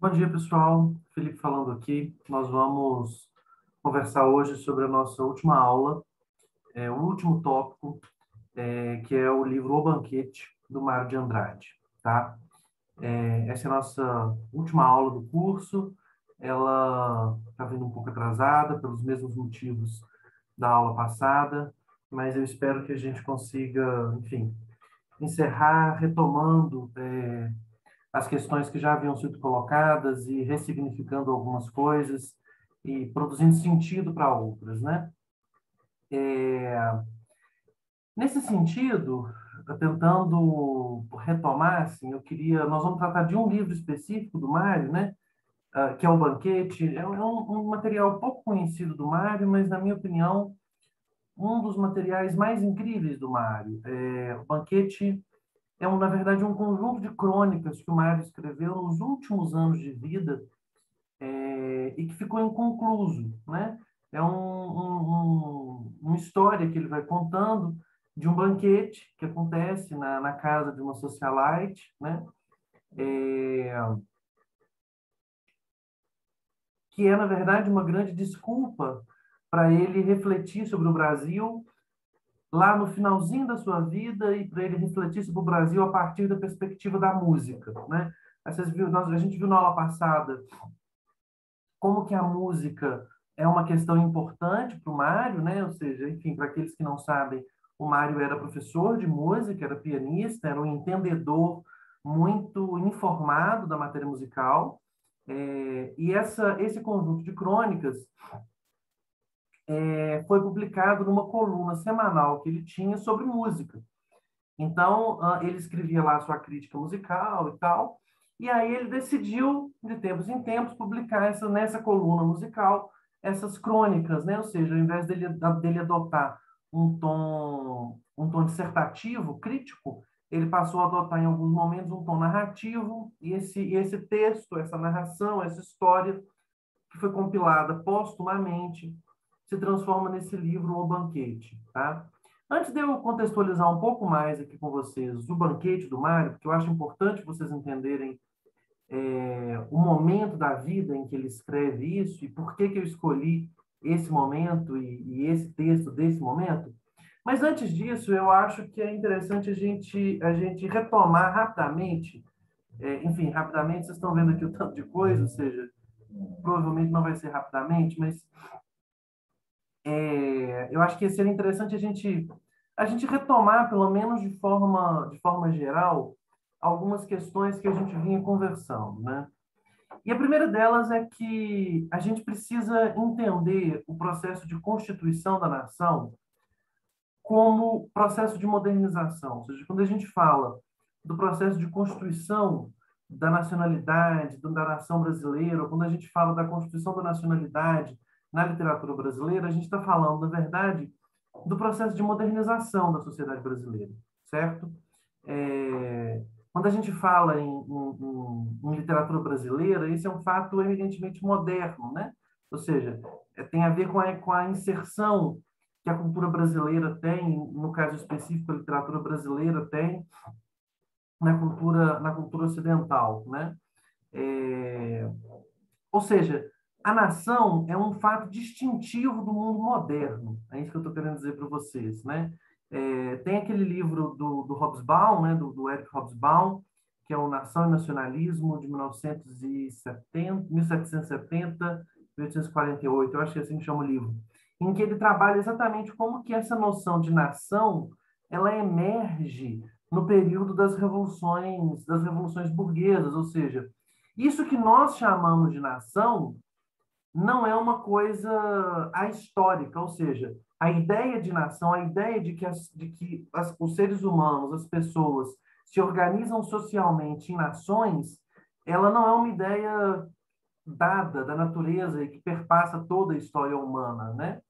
Bom dia, pessoal. Felipe falando aqui. Nós vamos conversar hoje sobre a nossa última aula, o último tópico, que é o livro O Banquete, do Mário de Andrade, tá? Essa é a nossa última aula do curso. Ela está vindo um pouco atrasada, pelos mesmos motivos da aula passada, mas eu espero que a gente consiga, enfim, encerrar retomando as questões que já haviam sido colocadas e ressignificando algumas coisas e produzindo sentido para outras, né? Nesse sentido, tentando retomar, assim, nós vamos tratar de um livro específico do Mário, né? Que é o Banquete. É um material pouco conhecido do Mário, mas, na minha opinião, um dos materiais mais incríveis do Mário. O Banquete na verdade, um conjunto de crônicas que o Mário escreveu nos últimos anos de vida, e que ficou inconcluso, né? Uma história que ele vai contando de um banquete que acontece na casa de uma socialite, né? É, que é, na verdade, uma grande desculpa para ele refletir sobre o Brasil lá no finalzinho da sua vida e para ele refletir sobre o Brasil a partir da perspectiva da música, né? A gente viu na aula passada como que a música é uma questão importante para o Mário, né? Ou seja, enfim, para aqueles que não sabem, o Mário era professor de música, era pianista, era um entendedor muito informado da matéria musical. Esse conjunto de crônicas foi publicado numa coluna semanal que ele tinha sobre música. Então, ele escrevia lá a sua crítica musical e tal, e aí ele decidiu, de tempos em tempos, publicar nessa coluna musical essas crônicas, né? Ou seja, ao invés dele adotar um tom dissertativo, crítico, ele passou a adotar em alguns momentos um tom narrativo, e esse texto, essa narração, essa história, que foi compilada póstumamente, se transforma nesse livro O Banquete, tá? Antes de eu contextualizar um pouco mais aqui com vocês o Banquete do Mário, porque eu acho importante vocês entenderem o momento da vida em que ele escreve isso e por que eu escolhi esse momento e esse texto desse momento. Mas antes disso, eu acho que é interessante a gente retomar rapidamente, enfim, rapidamente, vocês estão vendo aqui o tanto de coisa, ou seja, provavelmente não vai ser rapidamente, mas eu acho que seria interessante a gente retomar, pelo menos de forma geral, algumas questões que a gente vinha conversando, né? E a primeira delas é que a gente precisa entender o processo de constituição da nação como processo de modernização. Ou seja, quando a gente fala do processo de constituição da nacionalidade, da nação brasileira, ou quando a gente fala da constituição da nacionalidade na literatura brasileira, a gente está falando, na verdade, do processo de modernização da sociedade brasileira, certo? Quando a gente fala em literatura brasileira, esse é um fato evidentemente moderno, né? Ou seja, tem a ver com a inserção que a cultura brasileira tem, no caso específico, a literatura brasileira tem na cultura ocidental, né? É, ou seja, a nação é um fato distintivo do mundo moderno. É isso que eu estou querendo dizer para vocês, né? Tem aquele livro do Hobsbawm, né? do Eric Hobsbawm, que é o Nação e Nacionalismo, de 1970, 1770, 1848, eu acho que é assim que chama o livro, em que ele trabalha exatamente como que essa noção de nação ela emerge no período das revoluções burguesas, ou seja, isso que nós chamamos de nação não é uma coisa ahistórica, ou seja, a ideia de nação, a ideia de que os seres humanos, as pessoas, se organizam socialmente em nações, ela não é uma ideia dada da natureza e que perpassa toda a história humana, né?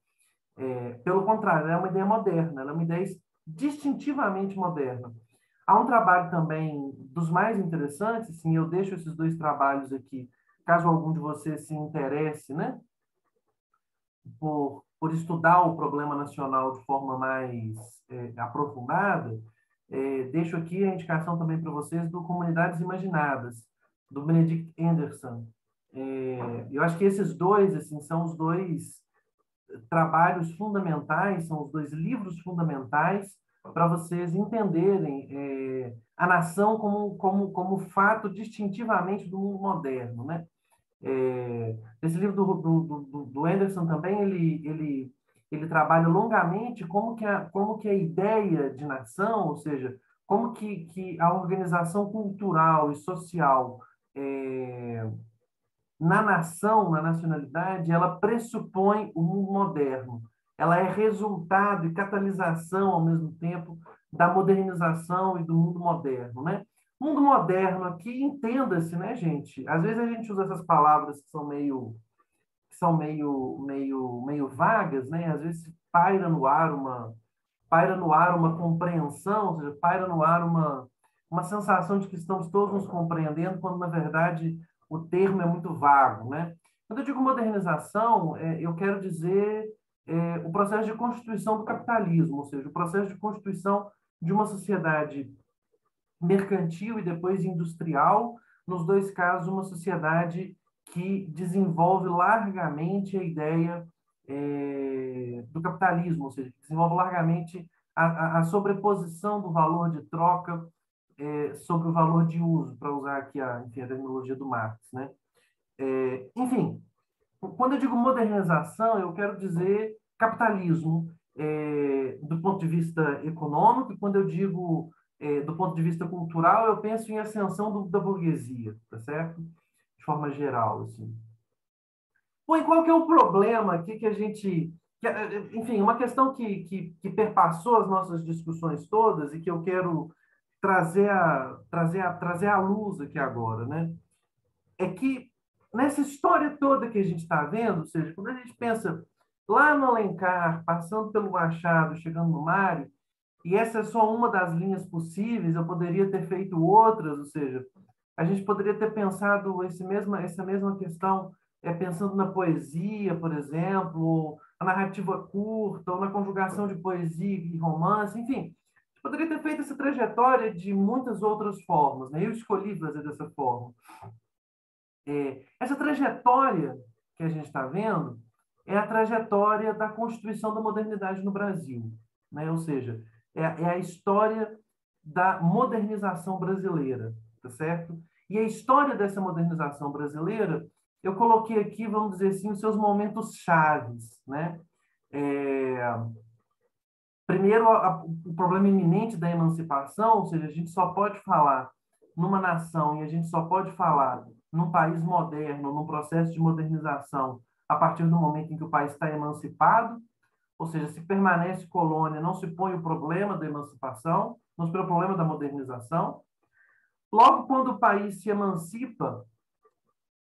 Pelo contrário, ela é uma ideia moderna, ela é uma ideia distintivamente moderna. Há um trabalho também dos mais interessantes, sim, eu deixo esses dois trabalhos aqui, caso algum de vocês se interesse, né, por estudar o problema nacional de forma mais aprofundada. Deixo aqui a indicação também para vocês do Comunidades Imaginadas, do Benedict Anderson. Eu acho que esses dois assim, são os dois trabalhos fundamentais, são os dois livros fundamentais para vocês entenderem a nação como fato distintivamente do mundo moderno, né? Esse livro do Anderson também, ele trabalha longamente como que a ideia de nação, ou seja, como que a organização cultural e social na nação, na nacionalidade, ela pressupõe o mundo moderno. Ela é resultado e catalisação, ao mesmo tempo, da modernização e do mundo moderno, né? Mundo moderno aqui, entenda-se, né, gente? Às vezes a gente usa essas palavras que são meio vagas, né? Às vezes paira no ar uma compreensão, ou seja, paira no ar uma sensação de que estamos todos nos compreendendo, quando, na verdade, o termo é muito vago, né? Quando eu digo modernização, eu quero dizer o processo de constituição do capitalismo, ou seja, o processo de constituição de uma sociedade mercantil e depois industrial, nos dois casos, uma sociedade que desenvolve largamente a ideia do capitalismo, ou seja, que desenvolve largamente a sobreposição do valor de troca sobre o valor de uso, para usar aqui enfim, a terminologia do Marx, né? Enfim, quando eu digo modernização, eu quero dizer capitalismo do ponto de vista econômico, e quando eu digo do ponto de vista cultural, eu penso em ascensão da burguesia, tá certo? De forma geral, assim. Bom, e qual que é o problema aqui que a gente... enfim, uma questão que perpassou as nossas discussões todas e que eu quero trazer à luz aqui agora, né? É que nessa história toda que a gente está vendo, ou seja, quando a gente pensa lá no Alencar, passando pelo Machado, chegando no Mário, e essa é só uma das linhas possíveis, eu poderia ter feito outras, ou seja, a gente poderia ter pensado essa mesma questão pensando na poesia, por exemplo, ou na narrativa curta, ou na conjugação de poesia e romance, enfim. Poderia ter feito essa trajetória de muitas outras formas, né? Eu escolhi fazer dessa forma. Essa trajetória que a gente está vendo é a trajetória da constituição da modernidade no Brasil, né? Ou seja, é a história da modernização brasileira, tá certo? E a história dessa modernização brasileira, eu coloquei aqui, vamos dizer assim, os seus momentos chaves, né? Primeiro, o problema iminente da emancipação, ou seja, a gente só pode falar numa nação e a gente só pode falar num país moderno, num processo de modernização, a partir do momento em que o país está emancipado, ou seja, se permanece colônia, não se põe o problema da emancipação, não se põe o problema da modernização. Logo, quando o país se emancipa,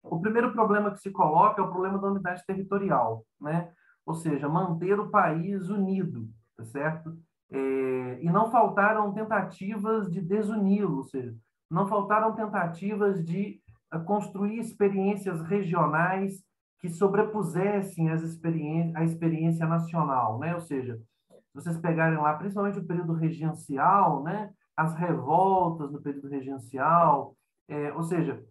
o primeiro problema que se coloca é o problema da unidade territorial, né? Ou seja, manter o país unido, tá certo? E não faltaram tentativas de desuni-lo, ou seja, não faltaram tentativas de construir experiências regionais que sobrepusessem a experiência nacional, né? Ou seja, se vocês pegarem lá, principalmente o período regencial, né? As revoltas no período regencial, ou seja,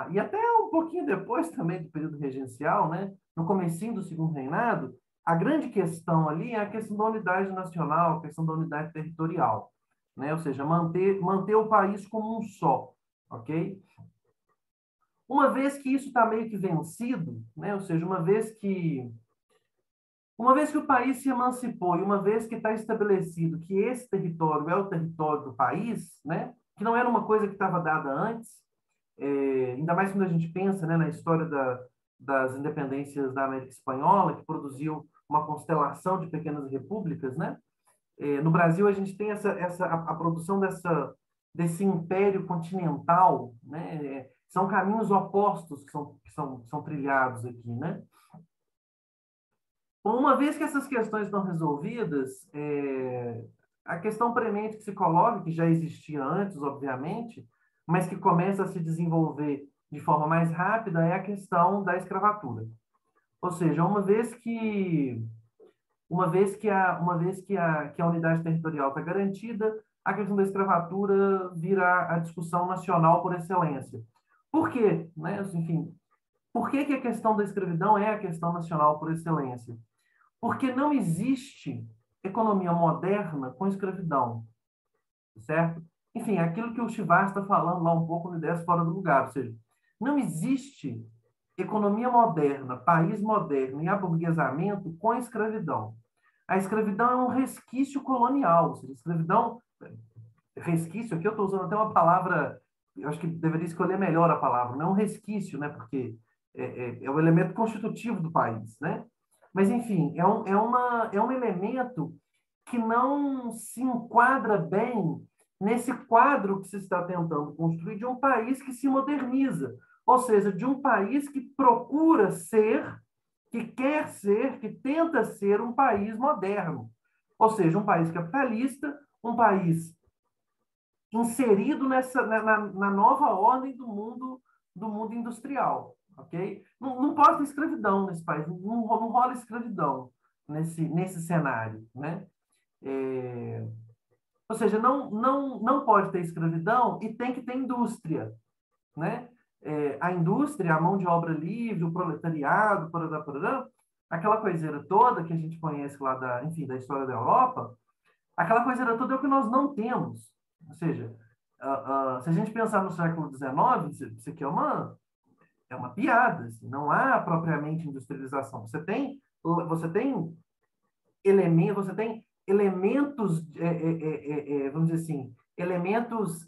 e até um pouquinho depois também do período regencial, né? No comecinho do segundo reinado, a grande questão ali é a questão da unidade nacional, a questão da unidade territorial, né? Ou seja, manter o país como um só, ok? Uma vez que isso está meio que vencido, né? Ou seja, uma vez que o país se emancipou e uma vez que está estabelecido que esse território é o território do país, né? Que não era uma coisa que estava dada antes, ainda mais quando a gente pensa, né, na história das independências da América Espanhola, que produziu uma constelação de pequenas repúblicas, né? No Brasil, a gente tem a produção desse império continental, né? São caminhos opostos que são trilhados aqui, né? Bom, uma vez que essas questões estão resolvidas, a questão premente que se coloca, que já existia antes, obviamente, mas que começa a se desenvolver de forma mais rápida, é a questão da escravatura. Ou seja, uma vez que a unidade territorial está garantida, a questão da escravatura vira a discussão nacional por excelência. Por quê? Né? Enfim, por que que a questão da escravidão é a questão nacional por excelência? Porque não existe economia moderna com escravidão, certo? Enfim, aquilo que o Chivar está falando lá um pouco no Ideias Fora do Lugar, ou seja, não existe economia moderna, país moderno e aburguesamento com escravidão. A escravidão é um resquício colonial, ou seja, escravidão, resquício, aqui eu estou usando até uma palavra, eu acho que deveria escolher melhor a palavra, não é um resquício, né, porque é o elemento constitutivo do país, né? Mas, enfim, é um elemento que não se enquadra bem nesse quadro que se está tentando construir de um país que se moderniza, ou seja, de um país que procura ser, que quer ser, que tenta ser um país moderno, ou seja, um país capitalista, um país inserido na nova ordem do mundo industrial, ok? Não pode ter escravidão nesse país, não rola escravidão nesse cenário, né? Ou seja, não pode ter escravidão e tem que ter indústria, né? A indústria, a mão de obra livre, o proletariado, aquela coiseira toda que a gente conhece lá enfim, da história da Europa, aquela coiseira toda é o que nós não temos. Ou seja, se a gente pensar no século XIX, isso aqui é uma piada, assim, não há propriamente industrialização. Você tem elementos, vamos dizer assim, elementos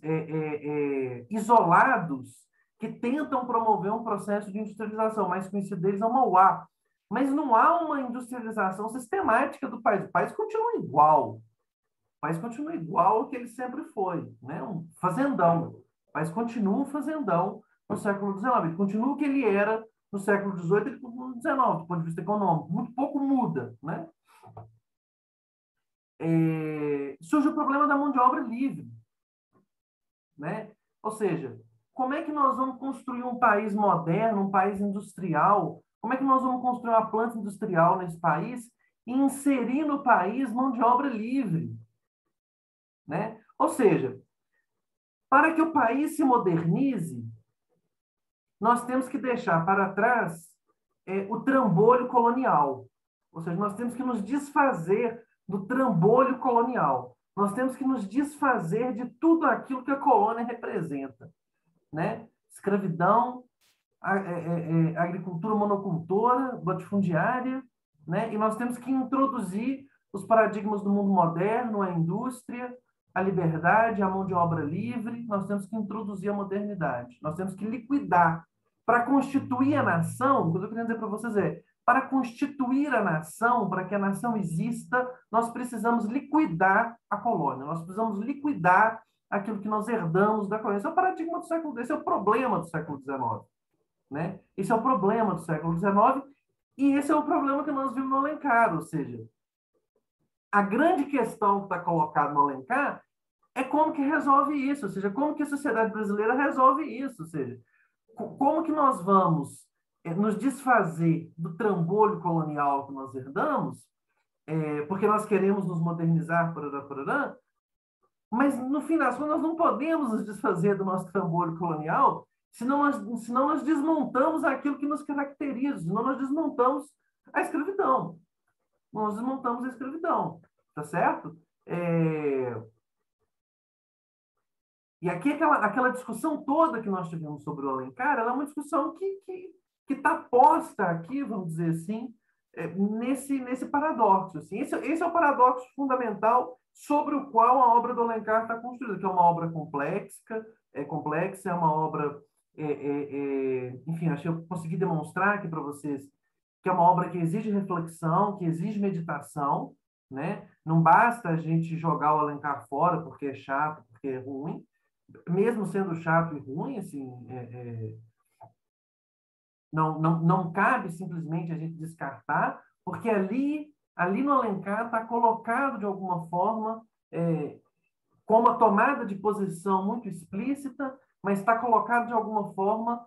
isolados que tentam promover um processo de industrialização. Mais conhecido deles é o Mauá. Mas não há uma industrialização sistemática do país. O país continua igual. O país continua igual ao que ele sempre foi, né? Um fazendão. O país continua um fazendão no século XIX. Ele continua o que ele era no século XVIII e no XIX, do ponto de vista econômico. Muito pouco muda, né? Surge o problema da mão de obra livre, né? Ou seja, como é que nós vamos construir um país moderno, um país industrial? Como é que nós vamos construir uma planta industrial nesse país e inserir no país mão de obra livre, né? Ou seja, para que o país se modernize, nós temos que deixar para trás o trambolho colonial. Ou seja, nós temos que nos desfazer do trambolho colonial. Nós temos que nos desfazer de tudo aquilo que a colônia representa, né? Escravidão, agricultura monocultora, latifundiária, né? E nós temos que introduzir os paradigmas do mundo moderno, a indústria, a liberdade, a mão de obra livre. Nós temos que introduzir a modernidade. Nós temos que liquidar. Para constituir a nação, o que eu estou querendo dizer para vocês para constituir a nação, para que a nação exista, nós precisamos liquidar a colônia, nós precisamos liquidar aquilo que nós herdamos da colônia. Esse é o paradigma do século XIX, esse é o problema do século XIX. Né? Esse é o problema do século XIX e esse é o problema que nós vimos no Alencar, ou seja, a grande questão que está colocada no Alencar é como que resolve isso, ou seja, como que a sociedade brasileira resolve isso, ou seja, como que nós vamos nos desfazer do trambolho colonial que nós herdamos, porque nós queremos nos modernizar, mas no fim das contas nós não podemos nos desfazer do nosso trambolho colonial, senão nós desmontamos aquilo que nos caracteriza, senão nós desmontamos a escravidão. Nós desmontamos a escravidão, tá certo? E aqui aquela discussão toda que nós tivemos sobre o Alencar, ela é uma discussão que está posta aqui, vamos dizer assim, nesse paradoxo. Assim. Esse é o paradoxo fundamental sobre o qual a obra do Alencar está construída, que é uma obra complexa, é uma obra... enfim, acho que eu consegui demonstrar aqui para vocês que é uma obra que exige reflexão, que exige meditação, né? Não basta a gente jogar o Alencar fora porque é chato, porque é ruim, mesmo sendo chato e ruim, assim, não cabe simplesmente a gente descartar, porque ali no Alencar está colocado de alguma forma com uma tomada de posição muito explícita, mas está colocado de alguma forma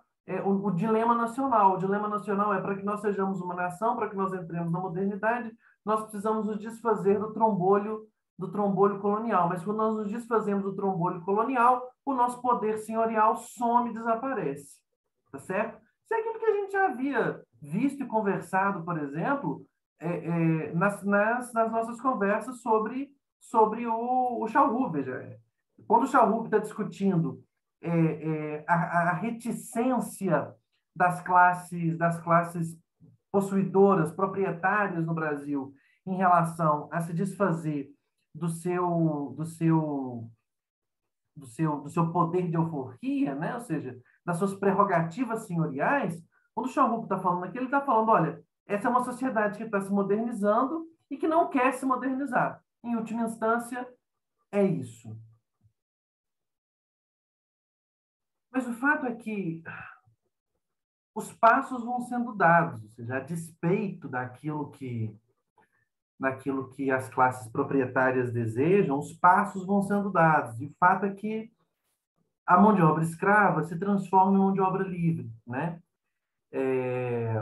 o dilema nacional. O dilema nacional é para que nós sejamos uma nação, para que nós entremos na modernidade, nós precisamos nos desfazer do trambolho do trambolho colonial. Mas quando nós nos desfazemos do trambolho colonial, o nosso poder senhorial some e desaparece. Tá certo? Isso é aquilo que a gente já havia visto e conversado, por exemplo, nas nossas conversas sobre o Chauhu. Veja, quando o Chauhu está discutindo a reticência das classes possuidoras, proprietárias no Brasil, em relação a se desfazer do seu poder de alforria, né? Ou seja, das suas prerrogativas senhoriais, quando o Charup está falando aqui, ele está falando, olha, essa é uma sociedade que está se modernizando e que não quer se modernizar. Em última instância, é isso. Mas o fato é que os passos vão sendo dados, ou seja, a despeito daquilo que as classes proprietárias desejam, os passos vão sendo dados. E o fato é que a mão de obra escrava se transforma em mão de obra livre, né?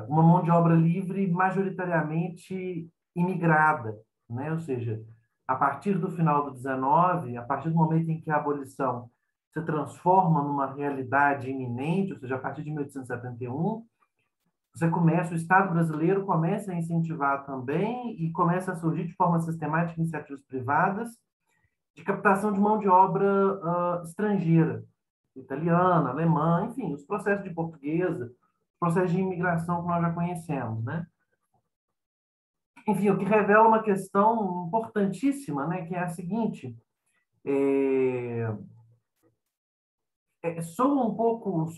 Uma mão de obra livre majoritariamente imigrada, né? Ou seja, a partir do final do 19, a partir do momento em que a abolição se transforma numa realidade iminente, ou seja, a partir de 1871, o Estado brasileiro começa a incentivar também e começa a surgir de forma sistemática iniciativas privadas de captação de mão de obra estrangeira, italiana, alemã, enfim, os processos de portuguesa, os processos de imigração que nós já conhecemos, né? Enfim, o que revela uma questão importantíssima, né, que é a seguinte: sou um pouco,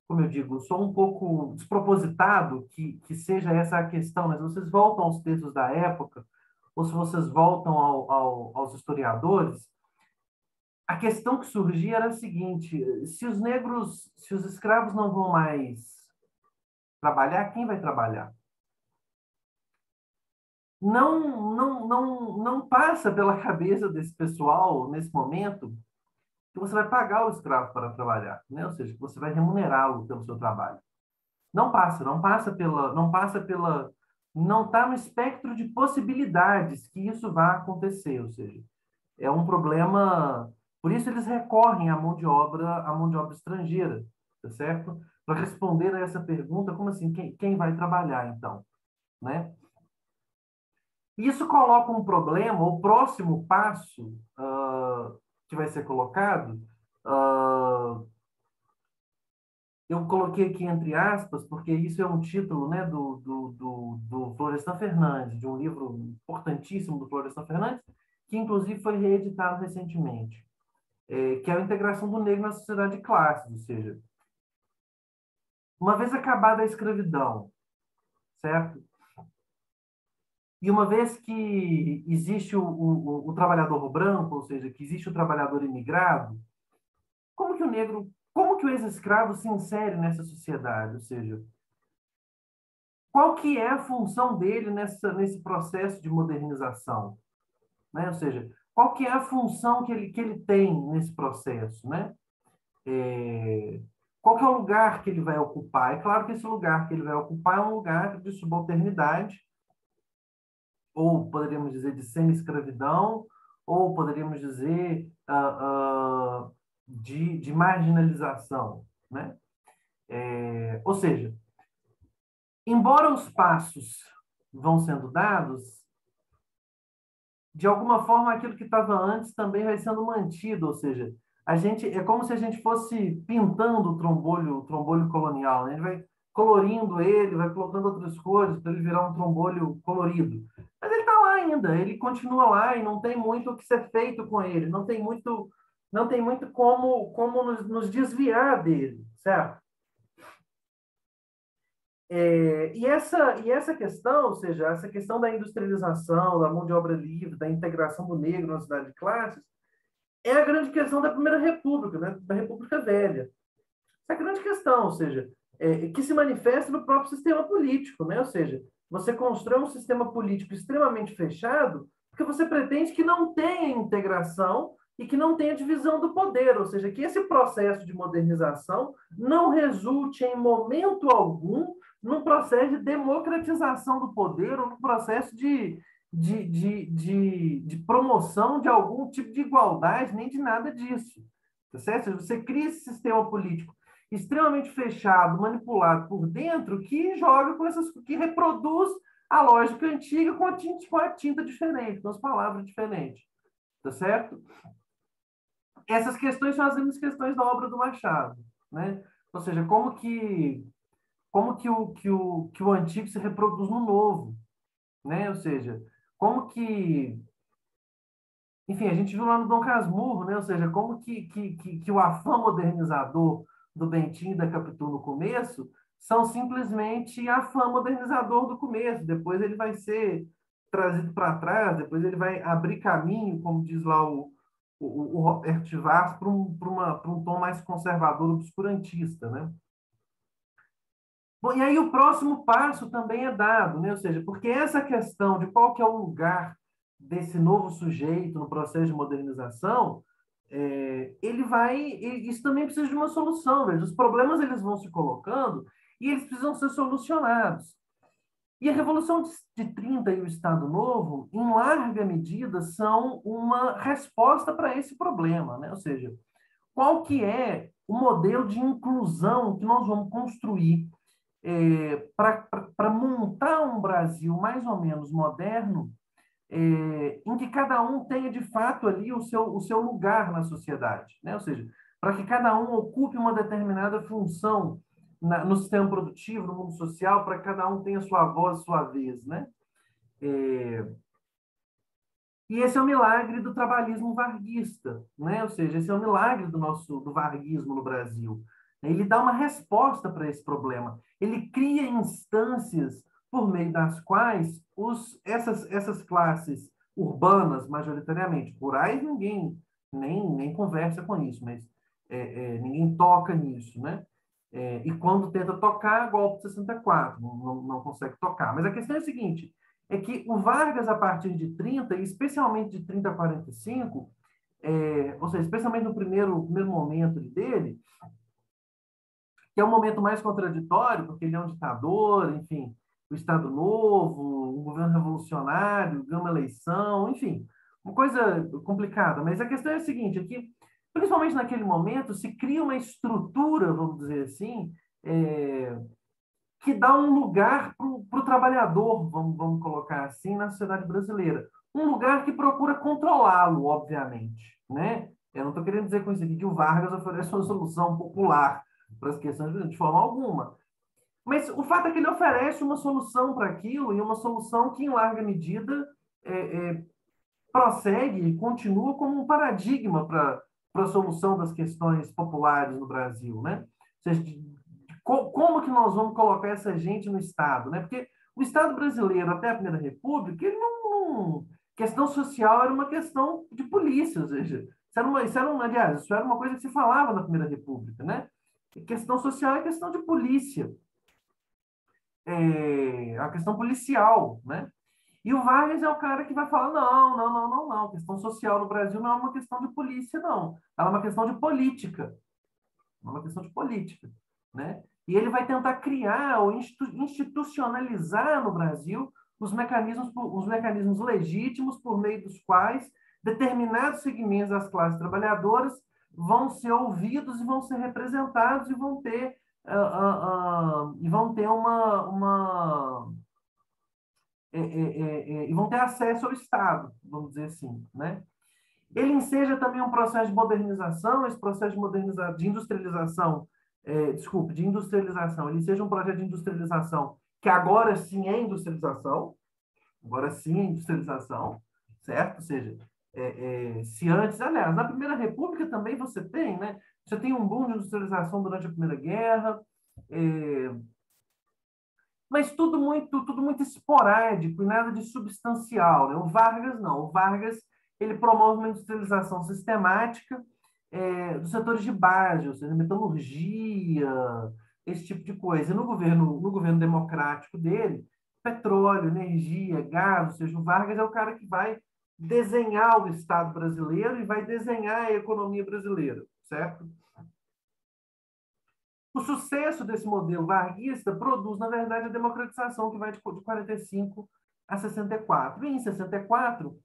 como eu digo, sou um pouco despropositado que seja essa a questão, mas vocês voltam aos textos da época, ou se vocês voltam aos historiadores, a questão que surgia era a seguinte: se os escravos não vão mais trabalhar, quem vai trabalhar? Não passa pela cabeça desse pessoal, nesse momento, que você vai pagar o escravo para trabalhar, né? Ou seja, que você vai remunerá-lo pelo seu trabalho. Não está no espectro de possibilidades que isso vá acontecer, ou seja, é um problema. Por isso eles recorrem à mão de obra estrangeira, tá certo? Para responder a essa pergunta, como assim, quem vai trabalhar então, né? Isso coloca um problema, o próximo passo que vai ser colocado, eu coloquei aqui entre aspas, porque isso é um título, né, do Florestan Fernandes, de um livro importantíssimo do Florestan Fernandes, que inclusive foi reeditado recentemente, que é a integração do negro na sociedade de classes, ou seja, uma vez acabada a escravidão, certo? E uma vez que existe o trabalhador branco, ou seja, que existe o trabalhador imigrado, como que o ex-escravo se insere nessa sociedade? Ou seja, qual que é a função dele nesse processo de modernização? Né? Ou seja, qual que é a função que ele tem nesse processo? Né? Qual que é o lugar que ele vai ocupar? É claro que esse lugar que ele vai ocupar é um lugar de subalternidade, ou poderíamos dizer de semi-escravidão, ou poderíamos dizer de marginalização, né? Ou seja, embora os passos vão sendo dados, de alguma forma aquilo que estava antes também vai sendo mantido, ou seja, é como se a gente fosse pintando o trombolho colonial, né? A gente vai colorindo ele, vai colocando outras cores para ele virar um trombolho colorido. Mas ele está lá ainda, ele continua lá e não tem muito o que ser feito com ele, não tem muito como nos desviar dele, certo? E essa questão, ou seja, essa questão da industrialização, da mão de obra livre, da integração do negro na cidade de classes, é a grande questão da Primeira República, né? Da República Velha. Essa é a grande questão, ou seja, que se manifesta no próprio sistema político, né? Ou seja, você constrói um sistema político extremamente fechado porque você pretende que não tenha integração e que não tenha divisão do poder, ou seja, que esse processo de modernização não resulte em momento algum num processo de democratização do poder ou num processo de promoção de algum tipo de igualdade, nem de nada disso. Tá certo? Você cria esse sistema político extremamente fechado, manipulado por dentro, que joga com essas, que reproduz a lógica antiga com a tinta diferente, com as palavras diferentes. Tá certo? Essas questões são as mesmas questões da obra do Machado, né? Ou seja, que o antigo se reproduz no novo, né? Ou seja, como que, enfim, a gente viu lá no Dom Casmurro, né? Ou seja, como que o afã modernizador do Bentinho e da Capitu no começo são simplesmente afã modernizador do começo. Depois ele vai ser trazido para trás, depois ele vai abrir caminho, como diz lá o Roberto Vaz, para um tom mais conservador, obscurantista, né? Bom, e aí o próximo passo também é dado, né? Ou seja, porque essa questão de qual que é o lugar desse novo sujeito no processo de modernização, ele vai, isso também precisa de uma solução, veja, os problemas eles vão se colocando e eles precisam ser solucionados. E a Revolução de 30 e o Estado Novo, em larga medida, são uma resposta para esse problema, né? Ou seja, qual que é o modelo de inclusão que nós vamos construir para montar um Brasil mais ou menos moderno, em que cada um tenha de fato ali o seu lugar na sociedade, né? Ou seja, para que cada um ocupe uma determinada função no sistema produtivo, no mundo social, para que cada um tenha sua voz, sua vez, né? É, e esse é o milagre do trabalhismo varguista, né? Ou seja, esse é o milagre do varguismo no Brasil. Ele dá uma resposta para esse problema. Ele cria instâncias por meio das quais essas classes urbanas, majoritariamente, rurais, ninguém nem conversa com isso, mas ninguém toca nisso, né? E quando tenta tocar, golpe de 64, não consegue tocar. Mas a questão é a seguinte, é que o Vargas, a partir de 30, e especialmente de 30 a 45, ou seja, especialmente no primeiro momento dele, que é um momento mais contraditório, porque ele é um ditador, enfim, o Estado Novo, um governo revolucionário, ganha uma eleição, enfim, uma coisa complicada. Mas a questão é a seguinte, é que, principalmente naquele momento, se cria uma estrutura, vamos dizer assim, é, que dá um lugar para o trabalhador, vamos colocar assim, na sociedade brasileira. Um lugar que procura controlá-lo, obviamente. Né? Eu não estou querendo dizer com isso aqui que o Vargas oferece uma solução popular para as questões de forma alguma. Mas o fato é que ele oferece uma solução para aquilo e uma solução que, em larga medida, é, é, prossegue e continua como um paradigma para a solução das questões populares no Brasil, né? Ou seja, como que nós vamos colocar essa gente no Estado, né? Porque o Estado brasileiro, até a Primeira República, ele não questão social era uma questão de polícia, ou seja, aliás, isso era uma coisa que se falava na Primeira República, né? Questão social é questão de polícia, é a questão policial, né? E o Vargas é o cara que vai falar: não, não, não, não, não. A questão social no Brasil não é uma questão de polícia, não. Ela é uma questão de política. É uma questão de política. Né? E ele vai tentar criar ou institucionalizar no Brasil os mecanismos legítimos por meio dos quais determinados segmentos das classes trabalhadoras vão ser ouvidos e vão ser representados e vão ter e vão ter acesso ao Estado, vamos dizer assim, né? Ele enseja também um processo de modernização, esse processo de industrialização, de industrialização, ele enseja um projeto de industrialização que agora sim é industrialização, certo? Ou seja, se antes, aliás, na Primeira República também você tem, né? Você tem um boom de industrialização durante a Primeira Guerra, mas tudo muito esporádico e nada de substancial. Né? O Vargas não. O Vargas ele promove uma industrialização sistemática dos setores de base, ou seja, metalurgia, esse tipo de coisa. E no governo democrático dele, petróleo, energia, gás, ou seja, o Vargas é o cara que vai desenhar o Estado brasileiro e vai desenhar a economia brasileira, certo? O sucesso desse modelo varguista produz, na verdade, a democratização que vai de 45 a 64. E em 64,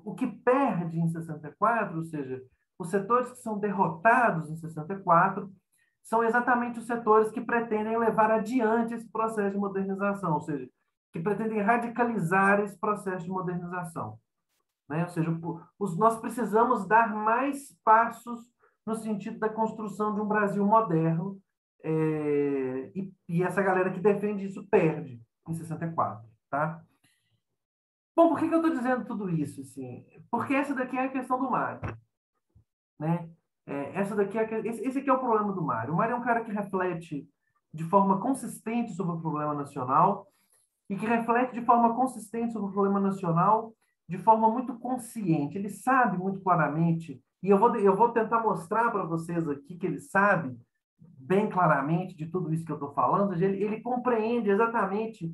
o que perde em 64, ou seja, os setores que são derrotados em 64, são exatamente os setores que pretendem levar adiante esse processo de modernização, ou seja, que pretendem radicalizar esse processo de modernização. Né? Ou seja, nós precisamos dar mais passos no sentido da construção de um Brasil moderno, e essa galera que defende isso perde em 64. Tá? Bom, por que eu estou dizendo tudo isso? Assim? Porque essa daqui é a questão do Mário. Né? Esse aqui é o problema do Mário. O Mário é um cara que reflete de forma consistente sobre o problema nacional e que reflete de forma consistente sobre o problema nacional de forma muito consciente. Ele sabe muito claramente, e eu vou tentar mostrar para vocês aqui que ele sabe bem claramente de tudo isso que eu estou falando. Ele compreende exatamente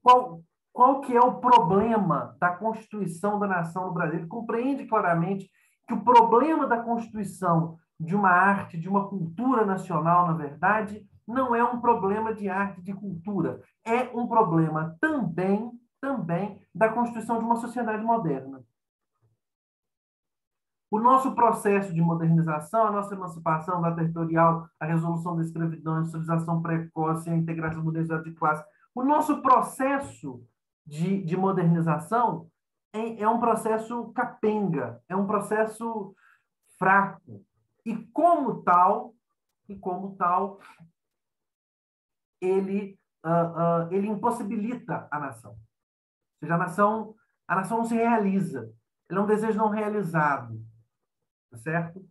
qual que é o problema da Constituição da nação no Brasil. Ele compreende claramente que o problema da constituição de uma arte, de uma cultura nacional, na verdade, não é um problema de arte, de cultura. É um problema também da constituição de uma sociedade moderna. O nosso processo de modernização, a nossa emancipação da territorial, a resolução da escravidão, a industrialização precoce, a integração do universidade de classe, o nosso processo de modernização é um processo capenga, é um processo fraco. E como tal, ele impossibilita a nação. Ou seja, a nação não se realiza. Ele é um desejo não realizado. Tá certo?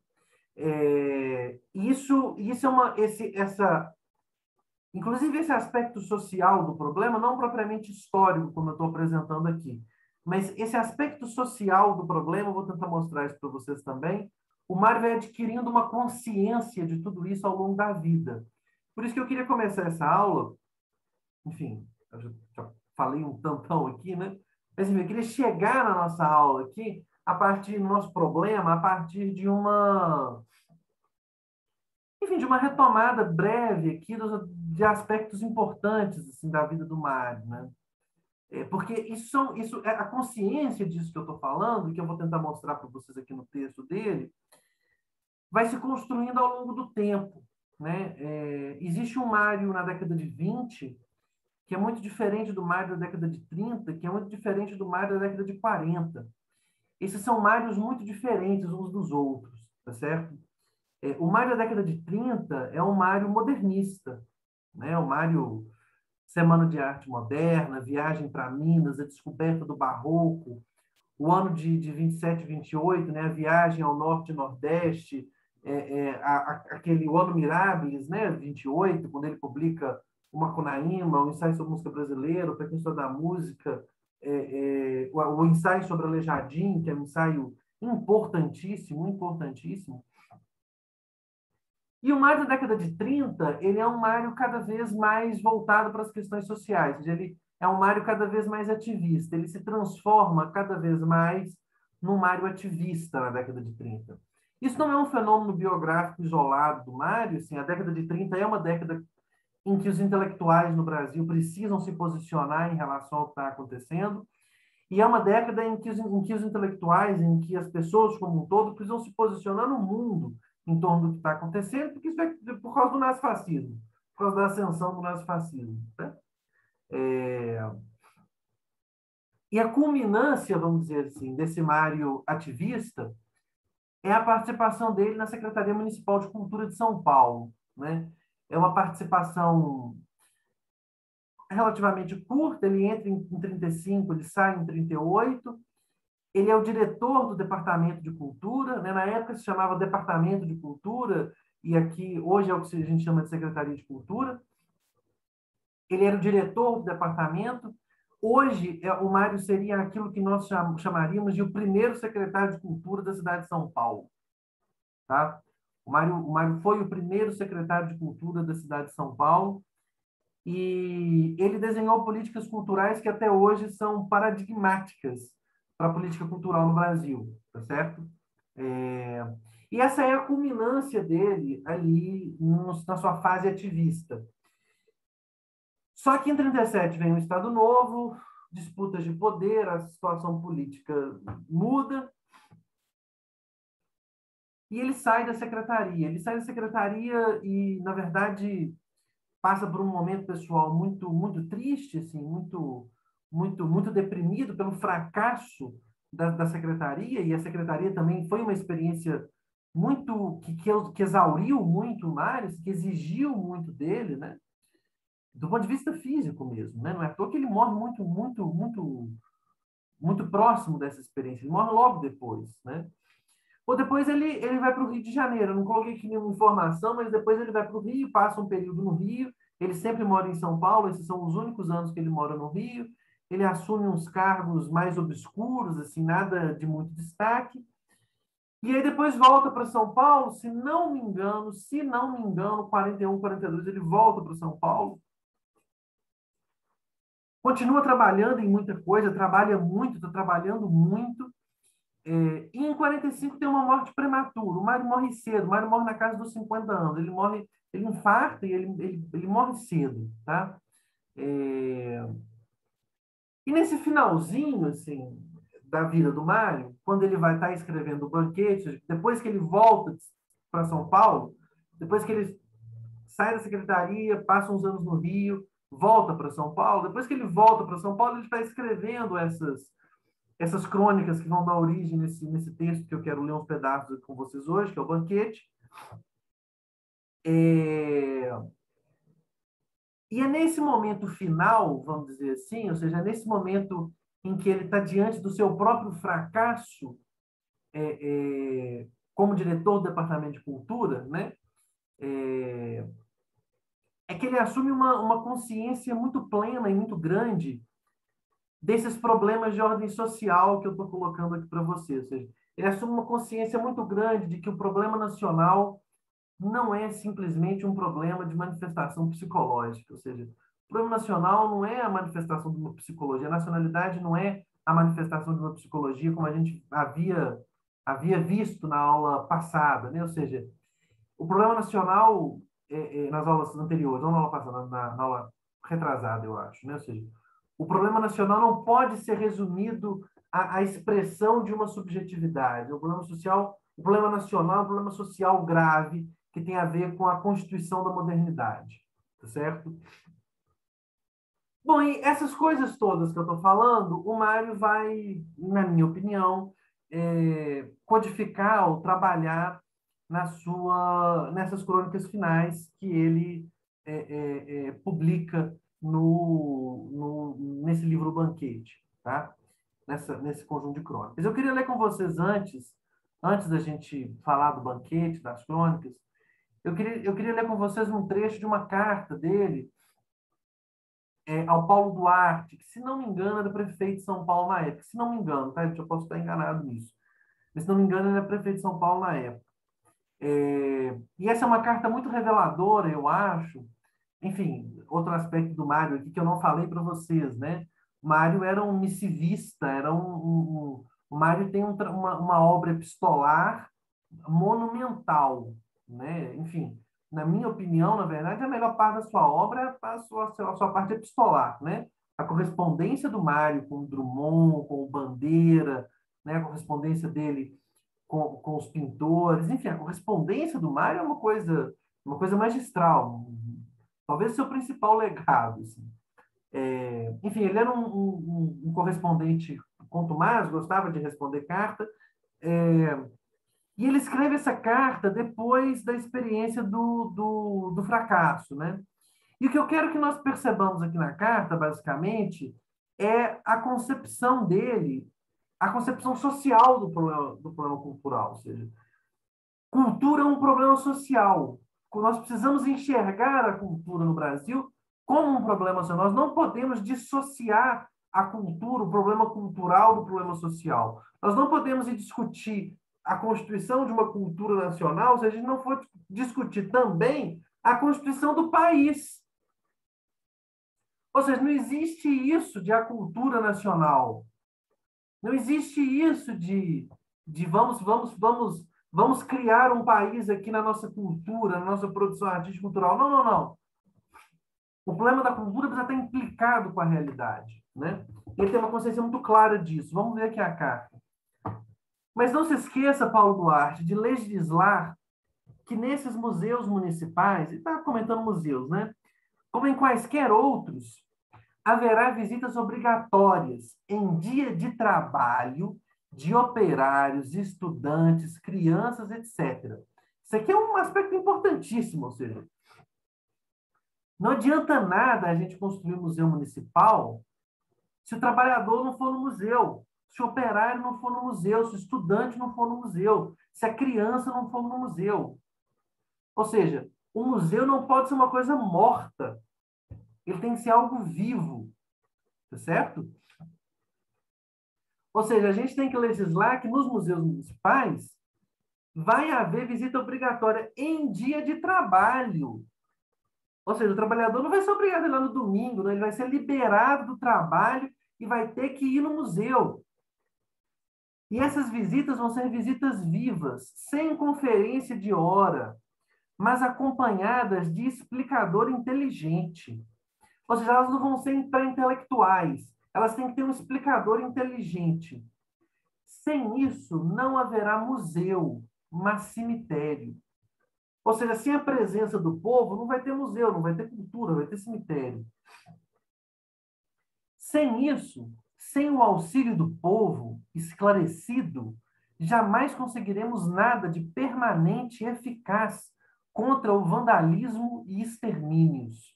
Inclusive, esse aspecto social do problema, não propriamente histórico, como eu estou apresentando aqui, mas esse aspecto social do problema, eu vou tentar mostrar isso para vocês também. O Mário vai adquirindo uma consciência de tudo isso ao longo da vida. Por isso que eu queria começar essa aula, enfim, eu já falei um tantão aqui, né? Mas enfim, eu queria chegar na nossa aula aqui a partir do nosso problema, a partir de de uma retomada breve aqui de aspectos importantes assim, da vida do Mário, né? Porque a consciência disso que eu estou falando, que eu vou tentar mostrar para vocês aqui no texto dele, vai se construindo ao longo do tempo, né? Existe um Mário na década de 20, que é muito diferente do Mário da década de 30, que é muito diferente do Mário da década de 40. Esses são Mários muito diferentes uns dos outros, tá certo? O Mário da década de 30 é um Mário modernista, né? O Mário Semana de Arte Moderna, Viagem para Minas, a descoberta do Barroco, o ano de 27 e 28, né? A viagem ao Norte e Nordeste, o ano Mirabilis, né? 28, quando ele publica o Macunaíma, o ensaio sobre música brasileira, o Pequeno História da Música, o ensaio sobre Aleijadinho, que é um ensaio importantíssimo, importantíssimo. E o Mário da década de 30, ele é um Mário cada vez mais voltado para as questões sociais. Ele é um Mário cada vez mais ativista. Ele se transforma cada vez mais num Mário ativista na década de 30. Isso não é um fenômeno biográfico isolado do Mário. Assim, a década de 30 é uma década em que os intelectuais no Brasil precisam se posicionar em relação ao que está acontecendo. E é uma década em que os intelectuais, em que as pessoas como um todo precisam se posicionar no mundo em torno do que está acontecendo, porque isso é por causa do nazifascismo, por causa da ascensão do nazifascismo. Né? E a culminância, vamos dizer assim, desse Mário ativista é a participação dele na Secretaria Municipal de Cultura de São Paulo. Né? É uma participação relativamente curta, ele entra em 35, ele sai em 38. Ele é o diretor do Departamento de Cultura, né? Na época se chamava Departamento de Cultura, e aqui hoje é o que a gente chama de Secretaria de Cultura. Ele era o diretor do departamento. Hoje, o Mário seria aquilo que nós chamaríamos de o primeiro secretário de Cultura da cidade de São Paulo. Tá? O Mário foi o primeiro secretário de Cultura da cidade de São Paulo, e ele desenhou políticas culturais que até hoje são paradigmáticas para a política cultural no Brasil, tá certo? E essa é a culminância dele ali na sua fase ativista. Só que em 37 vem o Estado Novo, disputas de poder, a situação política muda, e ele sai da secretaria. Ele sai da secretaria e, na verdade, passa por um momento pessoal muito triste, assim, muito deprimido pelo fracasso da secretaria, e a secretaria também foi uma experiência muito que exauriu muito o Mares, que exigiu muito dele, né? Do ponto de vista físico mesmo, né? Não é à toa que ele morre muito próximo dessa experiência. Ele morre logo depois, né? Ou depois ele vai para o Rio de Janeiro. Eu não coloquei aqui nenhuma informação, mas depois ele vai para o Rio, passa um período no Rio. Ele sempre mora em São Paulo, esses são os únicos anos que ele mora no Rio. Ele assume uns cargos mais obscuros, assim, nada de muito destaque. E aí depois volta para São Paulo, se não me engano, 41, 42, ele volta para São Paulo. Continua trabalhando em muita coisa, trabalha muito, está trabalhando muito. E em 45 tem uma morte prematura. O Mário morre cedo, o Mário morre na casa dos 50 anos. Ele infarta e ele morre cedo, tá? E nesse finalzinho, assim, da vida do Mário, quando ele vai estar escrevendo o Banquete, depois que ele volta para São Paulo, depois que ele sai da secretaria, passa uns anos no Rio, volta para São Paulo, depois que ele volta para São Paulo, ele está escrevendo essas crônicas que vão dar origem nesse texto que eu quero ler uns pedaços com vocês hoje, que é o Banquete. E é nesse momento final, vamos dizer assim, ou seja, é nesse momento em que ele está diante do seu próprio fracasso como diretor do Departamento de Cultura, né? É que ele assume uma consciência muito plena e muito grande desses problemas de ordem social que eu estou colocando aqui para você. Ou seja, ele assume uma consciência muito grande de que o problema nacional não é simplesmente um problema de manifestação psicológica. Ou seja, o problema nacional não é a manifestação de uma psicologia. A nacionalidade não é a manifestação de uma psicologia como a gente havia visto na aula passada, né? Ou seja, o problema nacional, nas aulas anteriores, não na aula passada, na aula retrasada, eu acho, né? Ou seja, o problema nacional não pode ser resumido à expressão de uma subjetividade. O problema nacional é um problema social grave que tem a ver com a constituição da modernidade, tá certo? Bom, e essas coisas todas que eu estou falando, o Mário vai, na minha opinião, codificar ou trabalhar nessas crônicas finais que ele publica nesse livro Banquete, tá? Nesse conjunto de crônicas. Eu queria ler com vocês antes da gente falar do Banquete, das crônicas, eu queria ler com vocês um trecho de uma carta dele ao Paulo Duarte, que, se não me engano, era prefeito de São Paulo na época. Se não me engano, tá? Eu posso estar enganado nisso. Mas, se não me engano, ele era prefeito de São Paulo na época. E essa é uma carta muito reveladora, eu acho. Enfim, outro aspecto do Mário aqui que eu não falei para vocês, né? Mário era um missivista, o Mário tem uma obra epistolar monumental, né? Enfim, na minha opinião, na verdade, a melhor parte da sua obra é a sua parte epistolar, né? A correspondência do Mário com o Drummond, com o Bandeira, né? A correspondência dele com os pintores, enfim, a correspondência do Mário é uma coisa magistral, talvez seu principal legado, assim. Enfim, ele era um correspondente contumaz, gostava de responder carta, e ele escreve essa carta depois da experiência do fracasso, né? E o que eu quero que nós percebamos aqui na carta, basicamente, é a concepção dele, a concepção social do problema cultural. Ou seja, cultura é um problema social. Nós precisamos enxergar a cultura no Brasil como um problema social. Nós não podemos dissociar a cultura, o problema cultural do problema social. Nós não podemos ir discutir a constituição de uma cultura nacional se a gente não for discutir também a constituição do país. Ou seja, não existe isso de a cultura nacional. Não existe isso de vamos criar um país aqui na nossa cultura, na nossa produção artística cultural. Não, não, não. O problema da cultura precisa estar implicado com a realidade. né? Ele tem uma consciência muito clara disso. Vamos ver aqui a carta. Mas não se esqueça, Paulo Duarte, de legislar que nesses museus municipais, ele está comentando museus, né? Como em quaisquer outros, haverá visitas obrigatórias em dia de trabalho de operários, estudantes, crianças, etc. Isso aqui é um aspecto importantíssimo, ou seja, não adianta nada a gente construir um museu municipal se o trabalhador não for no museu, se o operário não for no museu, se o estudante não for no museu, se a criança não for no museu. Ou seja, o museu não pode ser uma coisa morta. Ele tem que ser algo vivo, tá certo? Ou seja, a gente tem que legislar que nos museus municipais vai haver visita obrigatória em dia de trabalho. Ou seja, o trabalhador não vai ser obrigado a ir lá no domingo, né? Ele vai ser liberado do trabalho e vai ter que ir no museu. E essas visitas vão ser visitas vivas, sem conferência de hora, mas acompanhadas de explicador inteligente. Ou seja, elas não vão ser para intelectuais, elas têm que ter um explicador inteligente. Sem isso, não haverá museu, mas cemitério. Ou seja, sem a presença do povo, não vai ter museu, não vai ter cultura, vai ter cemitério. Sem isso, sem o auxílio do povo esclarecido, jamais conseguiremos nada de permanente e eficaz contra o vandalismo e extermínios.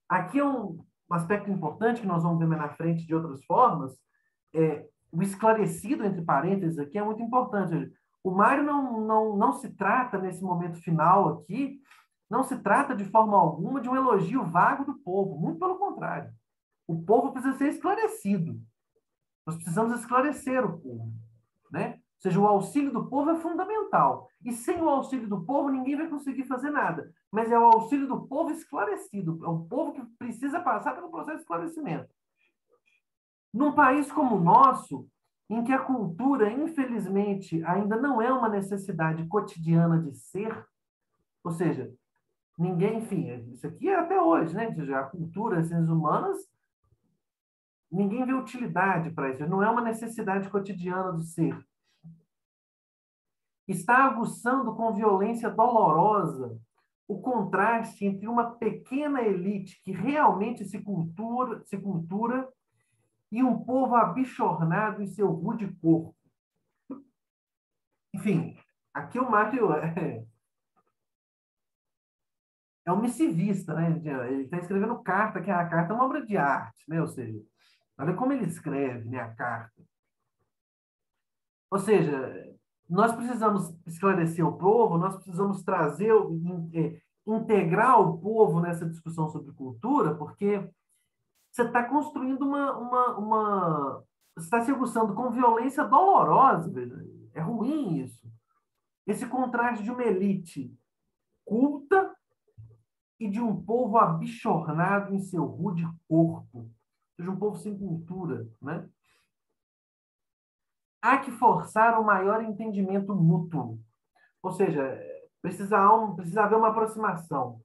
Aqui é um aspecto importante que nós vamos ver mais na frente de outras formas. O esclarecido, entre parênteses, aqui é muito importante. O Mário não se trata, nesse momento final aqui, não se trata de forma alguma de um elogio vago do povo, muito pelo contrário. O povo precisa ser esclarecido. Nós precisamos esclarecer o povo, né? Ou seja, o auxílio do povo é fundamental. E sem o auxílio do povo, ninguém vai conseguir fazer nada. Mas é o auxílio do povo esclarecido. É o povo que precisa passar pelo processo de esclarecimento. Num país como o nosso, em que a cultura, infelizmente, ainda não é uma necessidade cotidiana de ser, ou seja, ninguém, enfim, isso aqui é até hoje, né? Ou seja, a cultura, as ciências humanas, ninguém vê utilidade para isso, não é uma necessidade cotidiana do ser. Está aguçando com violência dolorosa o contraste entre uma pequena elite que realmente se cultura e um povo abichornado em seu rude corpo. Enfim, aqui o Mário é um missivista, né? Ele está escrevendo carta, que a carta é uma obra de arte, né? Ou seja, olha como ele escreve, né, a carta. Ou seja, nós precisamos esclarecer o povo, nós precisamos trazer, integrar o povo nessa discussão sobre cultura, porque você está construindo você está se aguçando com violência dolorosa, veja. É ruim isso. Esse contraste de uma elite culta e de um povo abichornado em seu rude corpo. Ou seja, um povo sem cultura, né? Há que forçar um maior entendimento mútuo. Ou seja, precisa haver uma aproximação.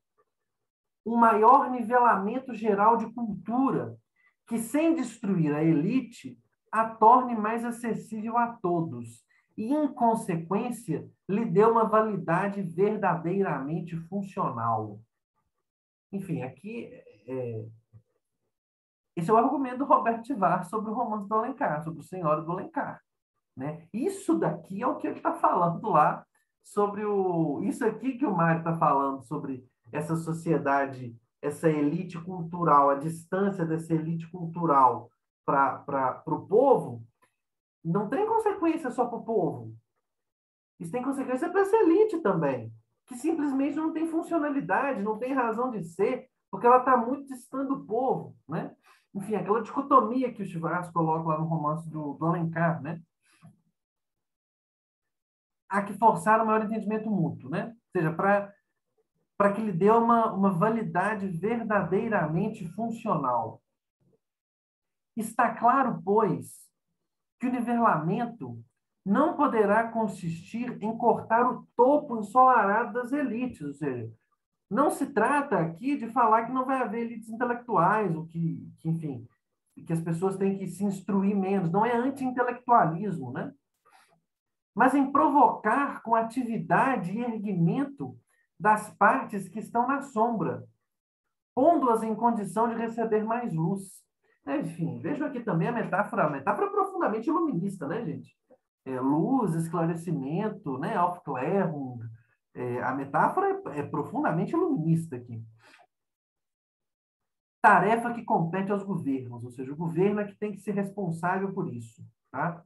Um maior nivelamento geral de cultura, que, sem destruir a elite, a torne mais acessível a todos e, em consequência, lhe dê uma validade verdadeiramente funcional. Enfim, aqui, esse é o argumento do Roberto Tivar sobre o romance do Alencar, sobre o Senhora do Alencar. Né? Isso daqui é o que ele está falando lá sobre o... Isso aqui que o Mário está falando sobre essa sociedade, essa elite cultural, a distância dessa elite cultural para o povo, não tem consequência só para o povo. Isso tem consequência para essa elite também, que simplesmente não tem funcionalidade, não tem razão de ser, porque ela está muito distante do povo. Né? Enfim, aquela dicotomia que o Chivas coloca lá no romance do Alencar, né? Há que forçar o maior entendimento mútuo, né? Ou seja, para que lhe dê uma validade verdadeiramente funcional. Está claro, pois, que o nivelamento não poderá consistir em cortar o topo ensolarado das elites, ou seja, não se trata aqui de falar que não vai haver elites intelectuais, ou enfim, que as pessoas têm que se instruir menos, não é anti-intelectualismo, né? Mas em provocar com atividade e erguimento das partes que estão na sombra, pondo-as em condição de receber mais luz. Enfim, vejo aqui também a metáfora é profundamente iluminista, né, gente? Luz, esclarecimento, né, Aufklärung. A metáfora é profundamente iluminista aqui. Tarefa que compete aos governos, ou seja, o governo é que tem que ser responsável por isso. Tá?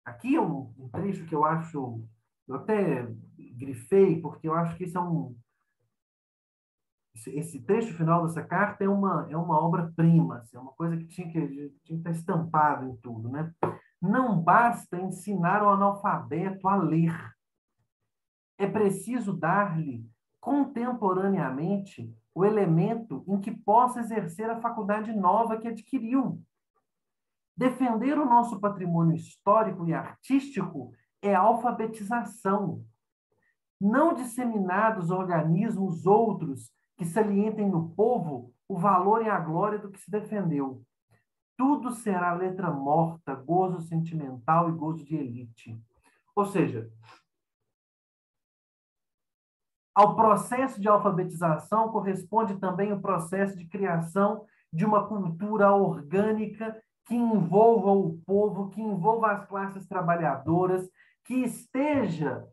Aqui é um trecho que eu acho, eu até grifei, porque eu acho que esse trecho final dessa carta é uma obra-prima, assim, é uma coisa que tinha que estar estampado em tudo. Né? Não basta ensinar o analfabeto a ler, é preciso dar-lhe contemporaneamente o elemento em que possa exercer a faculdade nova que adquiriu. Defender o nosso patrimônio histórico e artístico é alfabetização. Não disseminados organismos outros que salientem no povo o valor e a glória do que se defendeu. Tudo será letra morta, gozo sentimental e gozo de elite. Ou seja, ao processo de alfabetização corresponde também o processo de criação de uma cultura orgânica que envolva o povo, que envolva as classes trabalhadoras, que esteja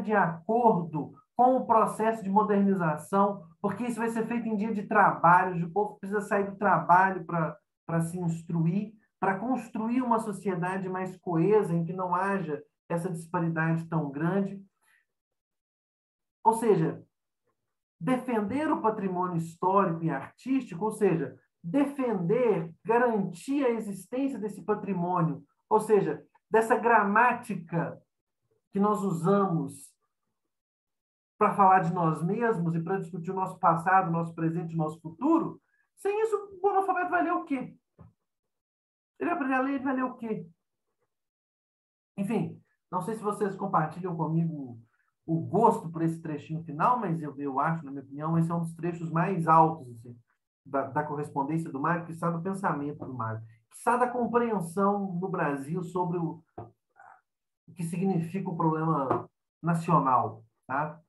de acordo com o processo de modernização, porque isso vai ser feito em dia de trabalho, o povo precisa sair do trabalho para se instruir, para construir uma sociedade mais coesa, em que não haja essa disparidade tão grande. Ou seja, defender o patrimônio histórico e artístico, ou seja, defender, garantir a existência desse patrimônio, ou seja, dessa gramática que nós usamos para falar de nós mesmos e para discutir o nosso passado, o nosso presente e o nosso futuro. Sem isso, o analfabeto vai ler o quê? Ele vai aprender a ler, ele vai ler o quê? Enfim, não sei se vocês compartilham comigo o gosto por esse trechinho final, mas eu acho, na minha opinião, esse é um dos trechos mais altos assim, da correspondência do Mário, que está do pensamento do Mário, que está da compreensão no Brasil sobre o que significa o problema nacional. Tá?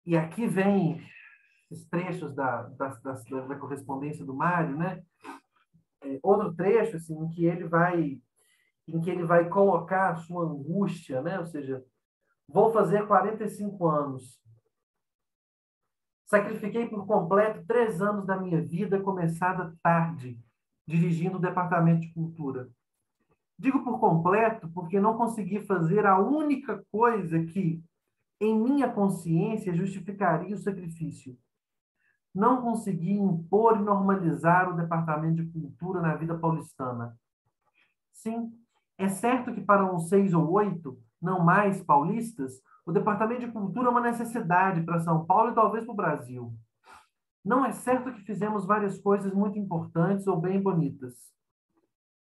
E aqui vem esses trechos da correspondência do Mário, né? Outro trecho assim, em que ele vai colocar a sua angústia, né? Ou seja, vou fazer 45 anos. Sacrifiquei por completo 3 anos da minha vida, começada tarde, dirigindo o departamento de cultura. Digo por completo porque não consegui fazer a única coisa que, em minha consciência, justificaria o sacrifício. Não consegui impor e normalizar o departamento de cultura na vida paulistana. Sim, é certo que para uns 6 ou 8, não mais paulistas, o departamento de cultura é uma necessidade para São Paulo e talvez para o Brasil. Não é certo que fizemos várias coisas muito importantes ou bem bonitas.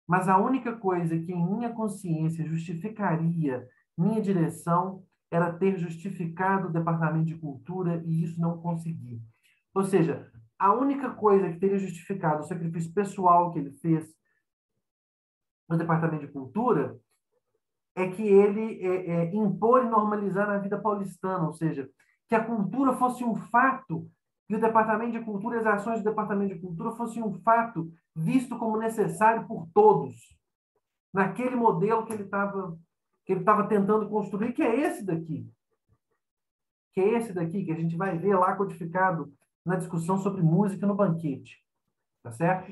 Mas a única coisa que em minha consciência justificaria minha direção era ter justificado o departamento de cultura e isso não consegui. Ou seja, a única coisa que teria justificado o sacrifício pessoal que ele fez no departamento de cultura é que ele impor e normalizar na vida paulistana, ou seja, que a cultura fosse um fato e o departamento de cultura e as ações do departamento de cultura fossem um fato visto como necessário por todos, naquele modelo que ele estava tentando construir, que a gente vai ver lá codificado na discussão sobre música no banquete, tá certo?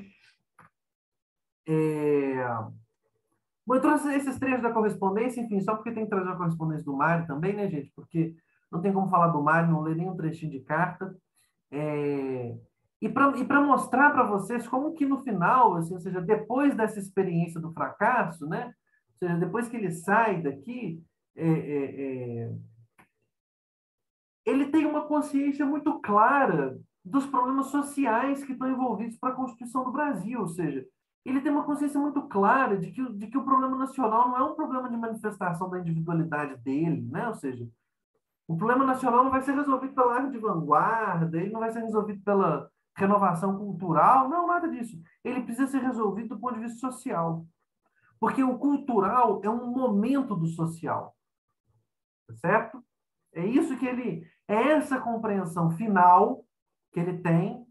Bom, eu trouxe esses trechos da correspondência, enfim, só porque tem que trazer a correspondência do Mário também, né, gente? Porque não tem como falar do Mário, não ler nenhum trechinho de carta. E para mostrar para vocês como que no final, assim, ou seja, depois dessa experiência do fracasso, né? Ou seja, depois que ele sai daqui, ele tem uma consciência muito clara dos problemas sociais que estão envolvidos para a Constituição do Brasil, ou seja, ele tem uma consciência muito clara de que o problema nacional não é um problema de manifestação da individualidade dele, né? Ou seja, O problema nacional não vai ser resolvido pela arte de vanguarda, ele não vai ser resolvido pela renovação cultural, não, nada disso. Ele precisa ser resolvido do ponto de vista social. Porque o cultural é um momento do social, tá certo? É isso que é essa compreensão final que ele tem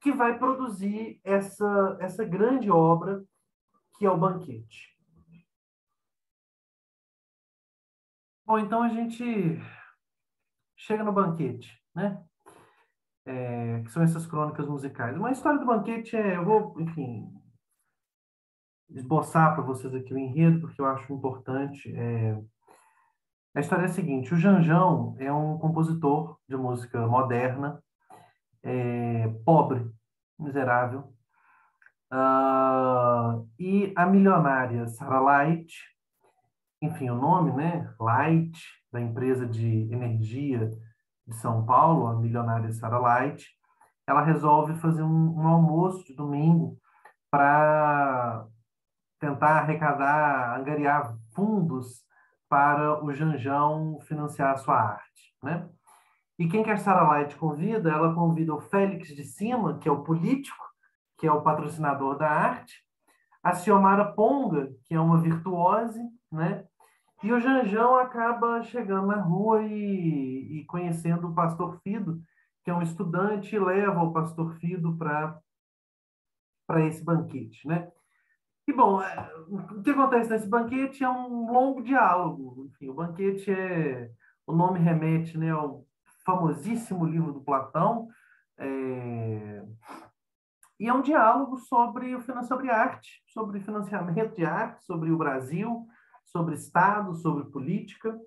que vai produzir essa grande obra que é o Banquete. Bom, então a gente chega no Banquete, né? Que são essas crônicas musicais. Uma história do Banquete eu vou, enfim, esboçar para vocês aqui o enredo, porque eu acho importante. A história é a seguinte: o Janjão é um compositor de música moderna, pobre, miserável, e a milionária Sarah Light, enfim, o nome, né? Light, da empresa de energia de São Paulo, a milionária Sarah Light, ela resolve fazer um almoço de domingo para tentar arrecadar, angariar fundos para o Janjão financiar a sua arte, né? E quem que a Sarah Light convida? Ela convida o Félix de Cima, que é o político, que é o patrocinador da arte, a Ciomara Ponga, que é uma virtuose, né? E o Janjão acaba chegando na rua e conhecendo o Pastor Fido, que é um estudante, e leva o Pastor Fido para esse banquete, né? E, bom, o que acontece nesse banquete é um longo diálogo. Enfim, o banquete o nome remete, né, ao famosíssimo livro do Platão, é, e é um diálogo sobre arte, sobre financiamento de arte, sobre o Brasil, sobre Estado, sobre política.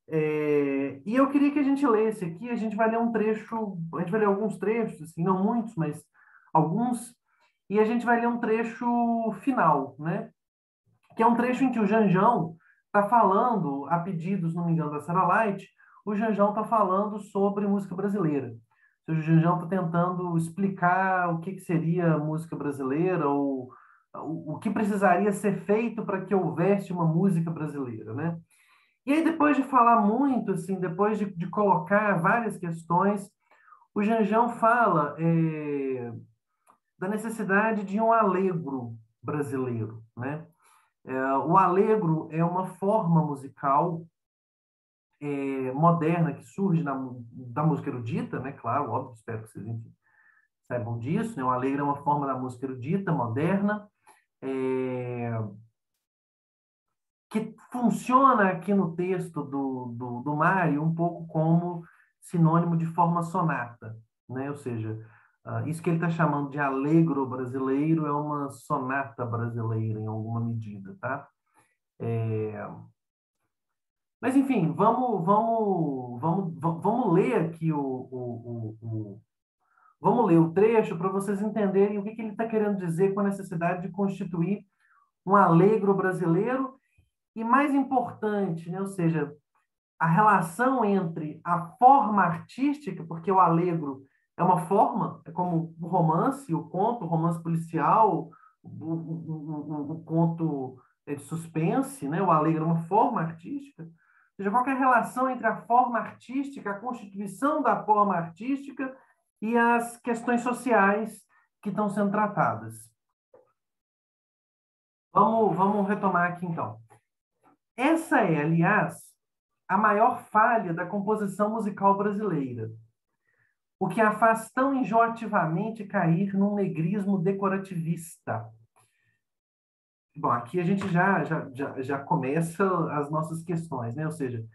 E eu queria que a gente lesse aqui, a gente vai ler um trecho, a gente vai ler alguns trechos, assim, não muitos, mas alguns, e a gente vai ler um trecho final, né? Que é um trecho em que o Janjão está falando, a pedido, se não me engano, da Sarah Light, o Janjão está falando sobre música brasileira. O Janjão está tentando explicar o que seria música brasileira, ou o que precisaria ser feito para que houvesse uma música brasileira, né? E aí, depois de falar muito, assim, depois de colocar várias questões, o Janjão fala da necessidade de um allegro brasileiro, né? O allegro é uma forma musical moderna que surge da música erudita, né? Claro, óbvio, espero que vocês enfim, saibam disso, né? O allegro é uma forma da música erudita, moderna, é, que funciona aqui no texto do Mário um pouco como sinônimo de forma sonata, né? Ou seja, isso que ele está chamando de allegro brasileiro é uma sonata brasileira, em alguma medida, tá? Mas, enfim, vamos ler aqui vamos ler o trecho para vocês entenderem o que ele está querendo dizer com a necessidade de constituir um allegro brasileiro e, mais importante, né, ou seja, a relação entre a forma artística, porque o allegro é uma forma, é como o romance, o romance policial, o conto de suspense, né? O allegro é uma forma artística. Ou seja, qual é a relação entre a forma artística, a constituição da forma artística e as questões sociais que estão sendo tratadas. Vamos retomar aqui, então. Essa é, aliás, a maior falha da composição musical brasileira, o que a faz tão enjoativamente cair num negrismo decorativista. Bom, aqui a gente já começa as nossas questões, né? Ou seja,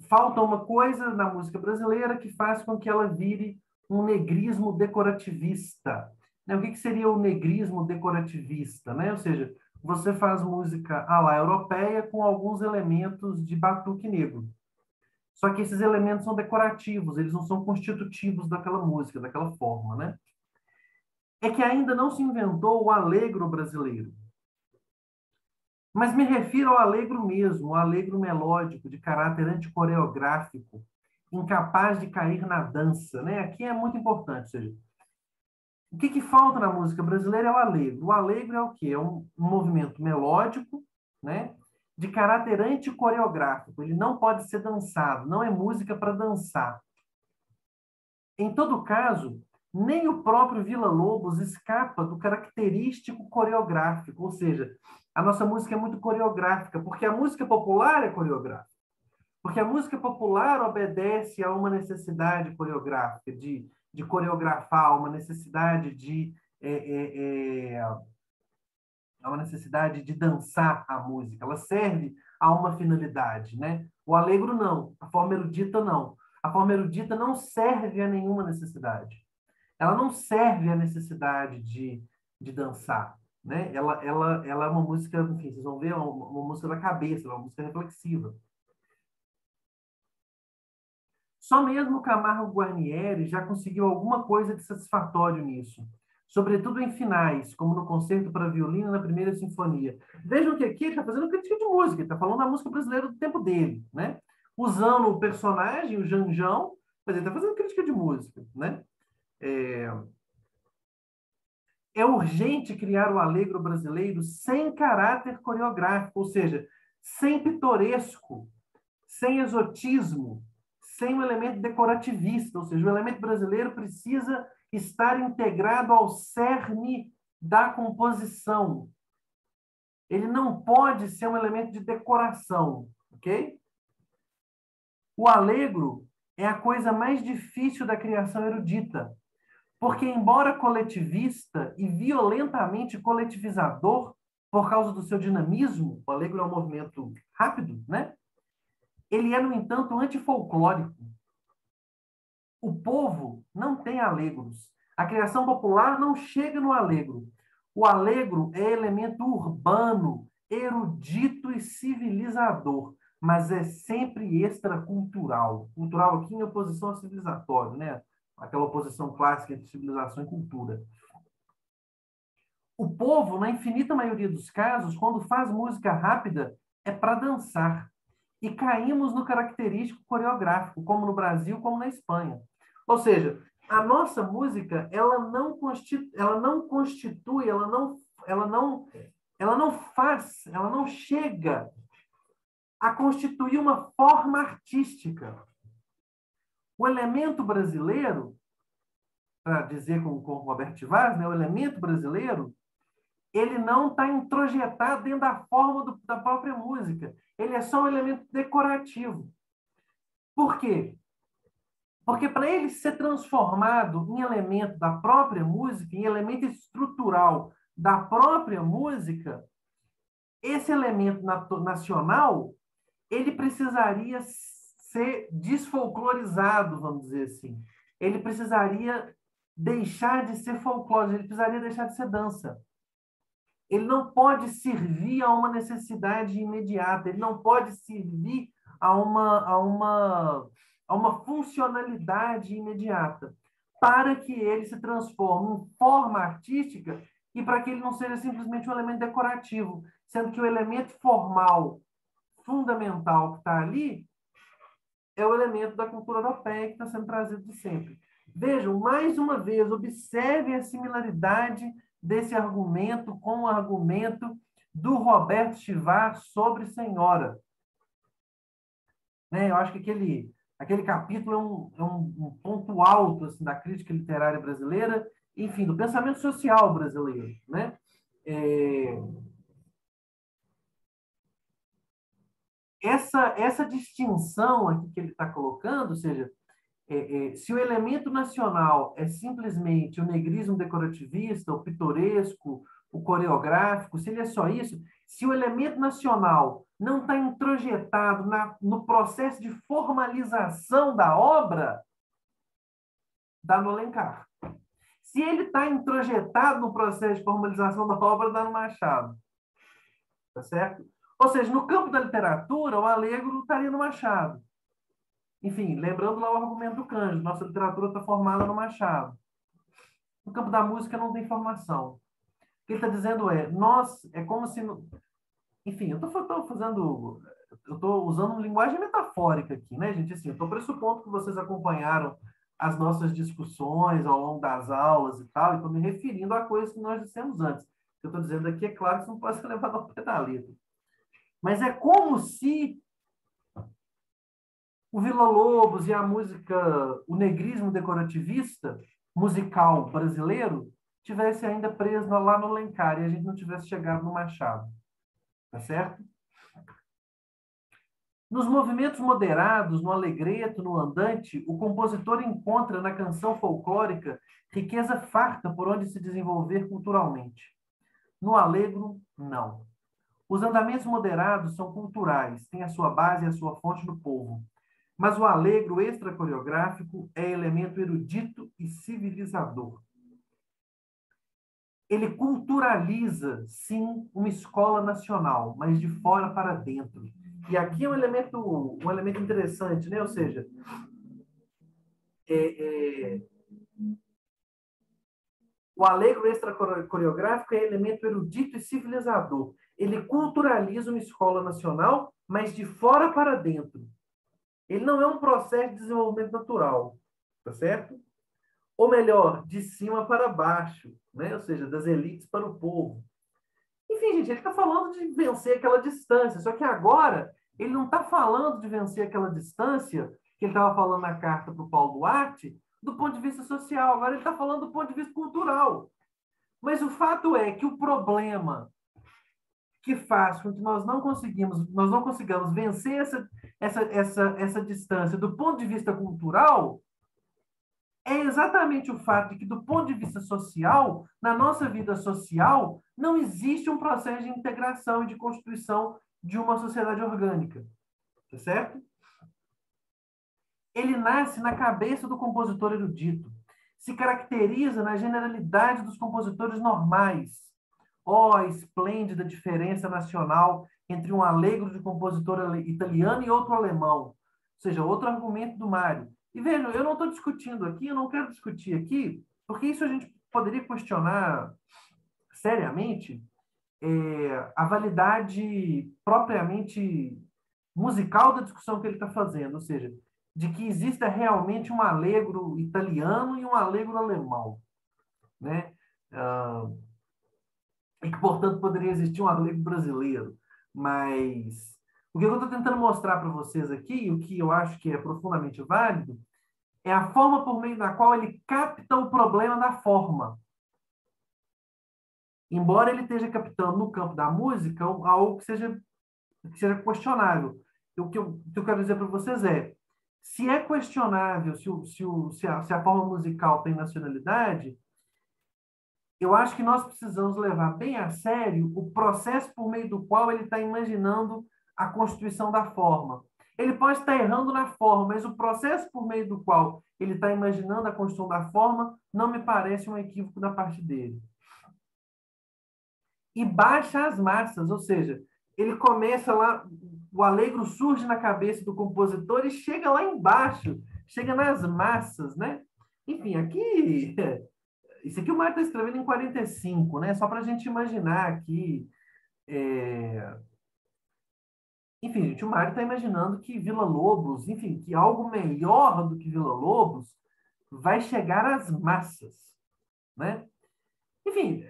falta uma coisa na música brasileira que faz com que ela vire um negrismo decorativista. Né? O que seria o negrismo decorativista? Né? Ou seja, você faz música à la europeia com alguns elementos de batuque negro. Só que esses elementos são decorativos, eles não são constitutivos daquela música, daquela forma, né? É que ainda não se inventou o allegro brasileiro. Mas me refiro ao allegro mesmo, o allegro melódico, de caráter anticoreográfico, incapaz de cair na dança, né? Aqui é muito importante, ou seja, o que falta na música brasileira é o allegro. O allegro é o quê? É um movimento melódico, né? de caráter anticoreográfico. Ele não pode ser dançado, não é música para dançar. Em todo caso, nem o próprio Villa-Lobos escapa do característico coreográfico, ou seja, a nossa música é muito coreográfica, porque a música popular é coreográfica. Porque a música popular obedece a uma necessidade coreográfica, de coreografar, uma necessidade a uma necessidade de dançar a música. Ela serve a uma finalidade, né? O allegro não, a forma erudita não. A forma erudita não serve a nenhuma necessidade. Ela não serve à necessidade de dançar, né? Ela é uma música, enfim, vocês vão ver, uma música da cabeça, uma música reflexiva. Só mesmo Camargo Guarnieri já conseguiu alguma coisa de satisfatório nisso, sobretudo em finais, como no concerto para violino na primeira sinfonia. Vejam que aqui ele está fazendo crítica de música, ele está falando da música brasileira do tempo dele, né? Usando o personagem, o Janjão, mas ele está fazendo crítica de música, né? É urgente criar o allegro brasileiro sem caráter coreográfico, ou seja, sem pitoresco, sem exotismo, sem um elemento decorativista, ou seja, o elemento brasileiro precisa estar integrado ao cerne da composição. Ele não pode ser um elemento de decoração, ok? O allegro é a coisa mais difícil da criação erudita, porque, embora coletivista e violentamente coletivizador, por causa do seu dinamismo, o allegro é um movimento rápido, né? Ele é, no entanto, antifolclórico. O povo não tem allegros. A criação popular não chega no allegro. O allegro é elemento urbano, erudito e civilizador, mas é sempre extracultural. Cultural aqui em oposição ao civilizatório, né? Aquela oposição clássica entre civilização e cultura. O povo, na infinita maioria dos casos, quando faz música rápida, é para dançar. E caímos no característico coreográfico, como no Brasil, como na Espanha. Ou seja, a nossa música, ela não constitui, ela não chega a constituir uma forma artística. O elemento brasileiro, para dizer com o Robert Vaz, né, o elemento brasileiro, ele não está introjetado dentro da forma da própria música. Ele é só um elemento decorativo. Por quê? Porque para ele ser transformado em elemento da própria música, em elemento estrutural da própria música, esse elemento nacional, ele precisaria ser desfolclorizado, vamos dizer assim. Ele precisaria deixar de ser folclore, ele precisaria deixar de ser dança. Ele não pode servir a uma necessidade imediata, ele não pode servir a uma funcionalidade imediata, para que ele se transforme em forma artística e para que ele não seja simplesmente um elemento decorativo, sendo que o elemento formal fundamental que está ali é o elemento da cultura europeia que está sendo trazido de sempre. Vejam, mais uma vez, observem a similaridade desse argumento com o argumento do Roberto Chivar sobre Senhora. Né? Eu acho que aquele capítulo é um ponto alto assim, da crítica literária brasileira, enfim, do pensamento social brasileiro. Né? Essa distinção aqui que ele está colocando, ou seja, se o elemento nacional é simplesmente o negrismo decorativista, o pitoresco, o coreográfico, se ele é só isso, se o elemento nacional não está introjetado no processo de formalização da obra, dá no Alencar. Se ele está introjetado no processo de formalização da obra, dá no Machado. Tá certo? Ou seja, no campo da literatura, o allegro estaria no Machado. Enfim, lembrando lá o argumento do Cândido, nossa literatura está formada no Machado. No campo da música não tem formação. O que ele está dizendo é como se... Enfim, eu estou usando uma linguagem metafórica aqui, né, gente? Assim, eu estou pressupondo que vocês acompanharam as nossas discussões ao longo das aulas e tal, e estou me referindo a coisas que nós dissemos antes. O que eu estou dizendo aqui, é claro que isso não pode ser levado ao pé da letra. Mas é como se o Villa-Lobos e a música, o negrismo decorativista musical brasileiro tivesse ainda preso lá no Alencar e a gente não tivesse chegado no Machado, tá certo? Nos movimentos moderados, no alegreto, no andante, o compositor encontra na canção folclórica riqueza farta por onde se desenvolver culturalmente. No alegro, não. Os andamentos moderados são culturais, têm a sua base e a sua fonte no povo. Mas o alegro extra-coreográfico é elemento erudito e civilizador. Ele culturaliza, sim, uma escola nacional, mas de fora para dentro. E aqui é um elemento interessante, né? Ou seja, o alegro extra-coreográfico é elemento erudito e civilizador. Ele culturaliza uma escola nacional, mas de fora para dentro. Ele não é um processo de desenvolvimento natural, tá certo? Ou melhor, de cima para baixo, né? Ou seja, das elites para o povo. Enfim, gente, ele está falando de vencer aquela distância, só que agora ele não está falando de vencer aquela distância que ele estava falando na carta para o Paulo Duarte, do ponto de vista social, agora ele está falando do ponto de vista cultural. Mas o fato é que o problema que faz com que nós não consigamos vencer essa distância do ponto de vista cultural é exatamente o fato de que, do ponto de vista social, na nossa vida social, não existe um processo de integração e de constituição de uma sociedade orgânica. Tá certo? Ele nasce na cabeça do compositor erudito, se caracteriza na generalidade dos compositores normais. Ó, esplêndida diferença nacional entre um alegro de compositor italiano e outro alemão. Ou seja, outro argumento do Mário. E vejam, eu não estou discutindo aqui, eu não quero discutir aqui, porque isso a gente poderia questionar seriamente a validade propriamente musical da discussão que ele está fazendo, ou seja, de que exista realmente um alegro italiano e um alegro alemão, né? E que, portanto, poderia existir um alegro brasileiro. Mas o que eu estou tentando mostrar para vocês aqui, o que eu acho que é profundamente válido, é a forma por meio da qual ele capta o problema da forma. Embora ele esteja captando no campo da música algo que seja questionável. O que eu quero dizer para vocês é, se é questionável se a forma musical tem nacionalidade, eu acho que nós precisamos levar bem a sério o processo por meio do qual ele está imaginando a constituição da forma. Ele pode estar errando na forma, mas o processo por meio do qual ele está imaginando a construção da forma não me parece um equívoco da parte dele. E baixa as massas, ou seja, ele começa lá, o alegro surge na cabeça do compositor e chega lá embaixo, chega nas massas, né? Enfim, aqui, isso aqui o Mário está escrevendo em 45, né? Só para a gente imaginar aqui. Enfim, gente, o Mário está imaginando que Villa-Lobos, enfim, que algo melhor do que Villa-Lobos vai chegar às massas, né? Enfim,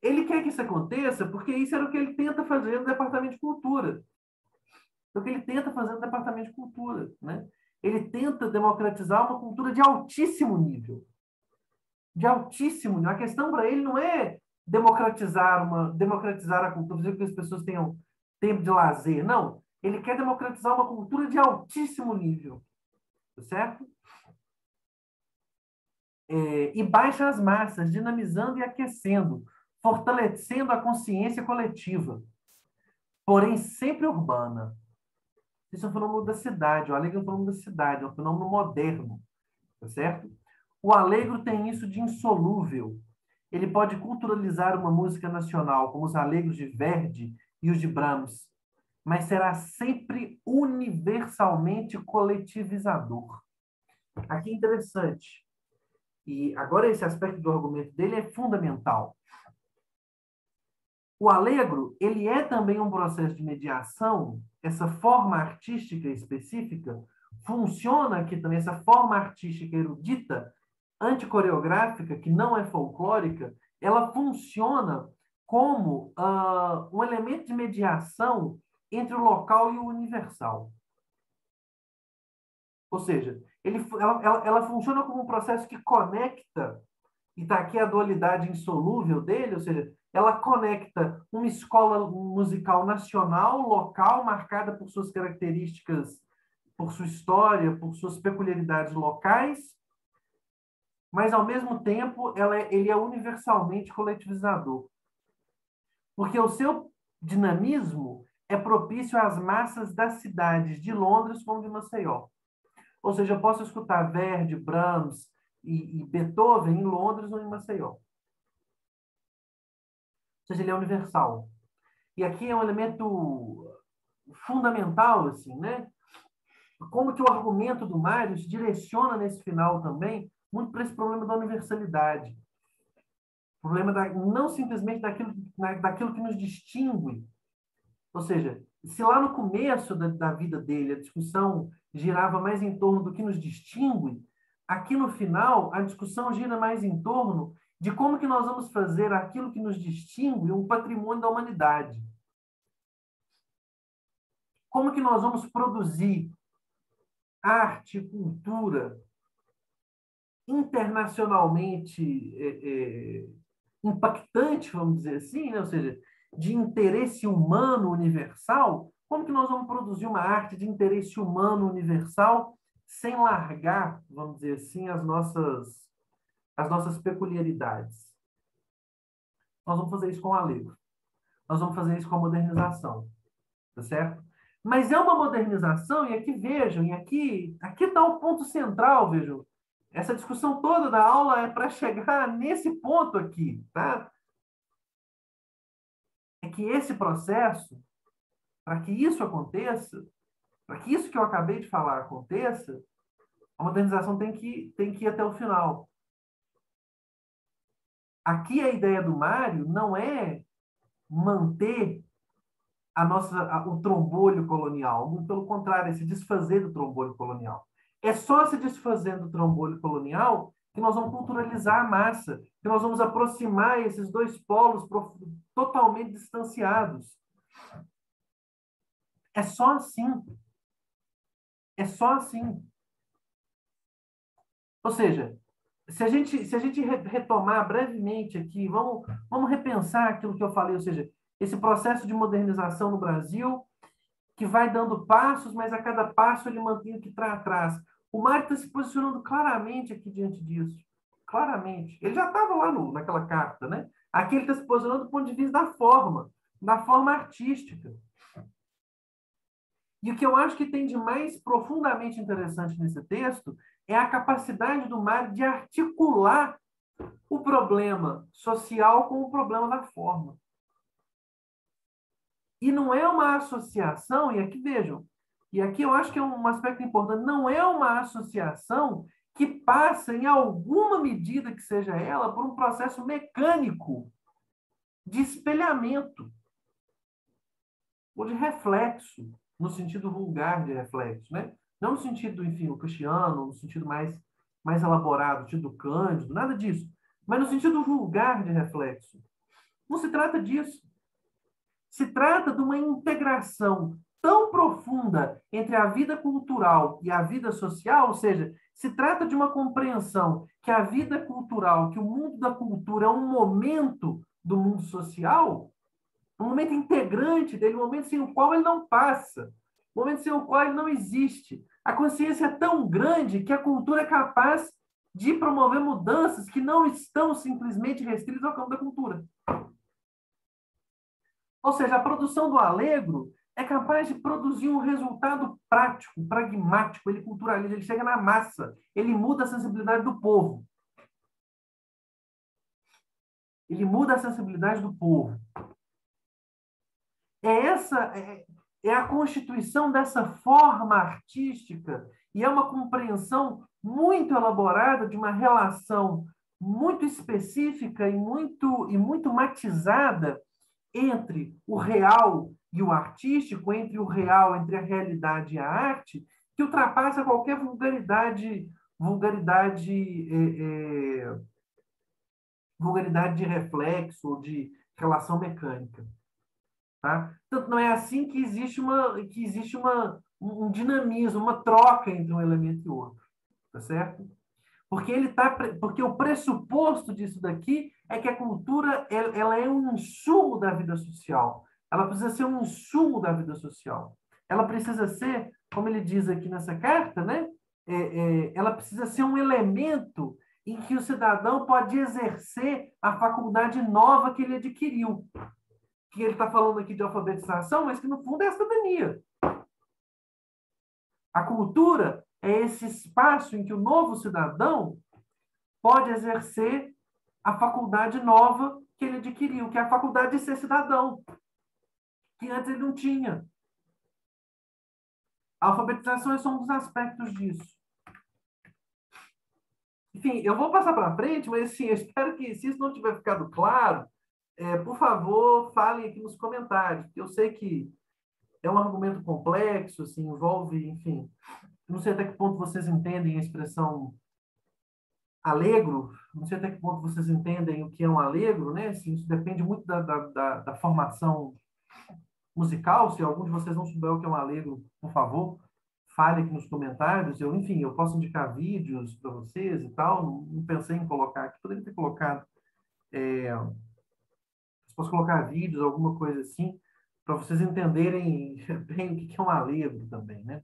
ele quer que isso aconteça porque isso era o que ele tenta fazer no Departamento de Cultura. É o que ele tenta fazer no Departamento de Cultura, né? Ele tenta democratizar uma cultura de altíssimo nível. De altíssimo nível. A questão para ele não é democratizar a cultura, fazer com que as pessoas tenham tempo de lazer. Não. Ele quer democratizar uma cultura de altíssimo nível. Certo? E baixa as massas, dinamizando e aquecendo, fortalecendo a consciência coletiva, porém sempre urbana. Isso é um fenômeno da cidade. O alegro é um fenômeno da cidade, é um fenômeno moderno. Tá certo? O alegro tem isso de insolúvel. Ele pode culturalizar uma música nacional, como os alegros de Verdi e os de Brahms, mas será sempre universalmente coletivizador. Aqui é interessante. E agora esse aspecto do argumento dele é fundamental. O alegro, ele é também um processo de mediação. Essa forma artística específica funciona aqui também, essa forma artística erudita, anticoreográfica, que não é folclórica, ela funciona como um elemento de mediação entre o local e o universal. Ou seja, ela funciona como um processo que conecta, e está aqui a dualidade insolúvel dele, ou seja, ela conecta uma escola musical nacional, local, marcada por suas características, por sua história, por suas peculiaridades locais, mas, ao mesmo tempo, ele é universalmente coletivizador. Porque o seu dinamismo é propício às massas das cidades de Londres como de Maceió. Ou seja, eu posso escutar Verdi, Brahms e Beethoven em Londres ou em Maceió. Ou seja, ele é universal. E aqui é um elemento fundamental, assim, né? Como que o argumento do Mário se direciona nesse final também muito para esse problema da universalidade. O problema não simplesmente daquilo que nos distingue. Ou seja, se lá no começo da vida dele a discussão girava mais em torno do que nos distingue, aqui no final a discussão gira mais em torno de como que nós vamos fazer aquilo que nos distingue um patrimônio da humanidade. Como que nós vamos produzir arte, cultura internacionalmente impactante, vamos dizer assim, né? Ou seja, de interesse humano universal, como que nós vamos produzir uma arte de interesse humano universal sem largar, vamos dizer assim, as nossas peculiaridades? Nós vamos fazer isso com o Allegro. Nós vamos fazer isso com a modernização, tá certo? Mas é uma modernização, e aqui vejam, e aqui está o ponto central, vejam. Essa discussão toda da aula é para chegar nesse ponto aqui, tá? É que esse processo, para que isso aconteça, para que isso que eu acabei de falar aconteça, a modernização tem que ir até o final. Aqui a ideia do Mário não é manter o trombolho colonial, muito pelo contrário, é se desfazer do trombolho colonial. É só se desfazendo do trombolho colonial que nós vamos culturalizar a massa, que nós vamos aproximar esses dois polos totalmente distanciados. É só assim. É só assim. Ou seja, se a gente retomar brevemente aqui, vamos repensar aquilo que eu falei, ou seja, esse processo de modernização no Brasil, que vai dando passos, mas a cada passo ele mantém o que está atrás. O Mário está se posicionando claramente aqui diante disso. Claramente. Ele já estava lá naquela carta, né? Aqui ele está se posicionando do ponto de vista da forma artística. E o que eu acho que tem de mais profundamente interessante nesse texto é a capacidade do Mário de articular o problema social com o problema da forma. E não é uma associação, e aqui vejam, e aqui eu acho que é um aspecto importante, não é uma associação que passa, em alguma medida que seja ela, por um processo mecânico de espelhamento ou de reflexo, no sentido vulgar de reflexo, né? Não no sentido, enfim, lucasiano, no sentido mais elaborado, no sentido cândido, nada disso, mas no sentido vulgar de reflexo. Não se trata disso. Se trata de uma integração tão profunda entre a vida cultural e a vida social, ou seja, se trata de uma compreensão que a vida cultural, que o mundo da cultura é um momento do mundo social, um momento integrante dele, um momento sem o qual ele não passa, um momento sem o qual ele não existe. A consciência é tão grande que a cultura é capaz de promover mudanças que não estão simplesmente restritas ao campo da cultura. Ou seja, a produção do Allegro é capaz de produzir um resultado prático, pragmático, ele culturaliza, ele chega na massa, ele muda a sensibilidade do povo. Ele muda a sensibilidade do povo. É a constituição dessa forma artística e é uma compreensão muito elaborada de uma relação muito específica e muito matizada entre o real e o artístico, entre o real, entre a realidade e a arte, que ultrapassa qualquer vulgaridade de reflexo ou de relação mecânica. tá? Tanto não é assim que existe um dinamismo, uma troca entre um elemento e outro, tá certo? Porque o pressuposto disso daqui é que a cultura ela é um insumo da vida social. Ela precisa ser um insumo da vida social. Ela precisa ser, como ele diz aqui nessa carta, né? Ela precisa ser um elemento em que o cidadão pode exercer a faculdade nova que ele adquiriu. Que ele está falando aqui de alfabetização, mas que no fundo é a cidadania. A cultura é esse espaço em que o novo cidadão pode exercer a faculdade nova que ele adquiriu, que é a faculdade de ser cidadão, que antes ele não tinha. A alfabetização é só um dos aspectos disso. Enfim, eu vou passar para frente, mas assim, eu espero que, se isso não tiver ficado claro, por favor, falem aqui nos comentários, porque eu sei que é um argumento complexo, assim, envolve, enfim, não sei até que ponto vocês entendem a expressão alegro, não sei até que ponto vocês entendem o que é um alegro, né? Assim, isso depende muito da formação musical. Se algum de vocês não souber o que é um alegro, por favor, fale aqui nos comentários. Enfim, eu posso indicar vídeos para vocês e tal. Não pensei em colocar aqui, poderia ter colocado. Posso colocar vídeos, alguma coisa assim, para vocês entenderem bem o que é um alegro também, né?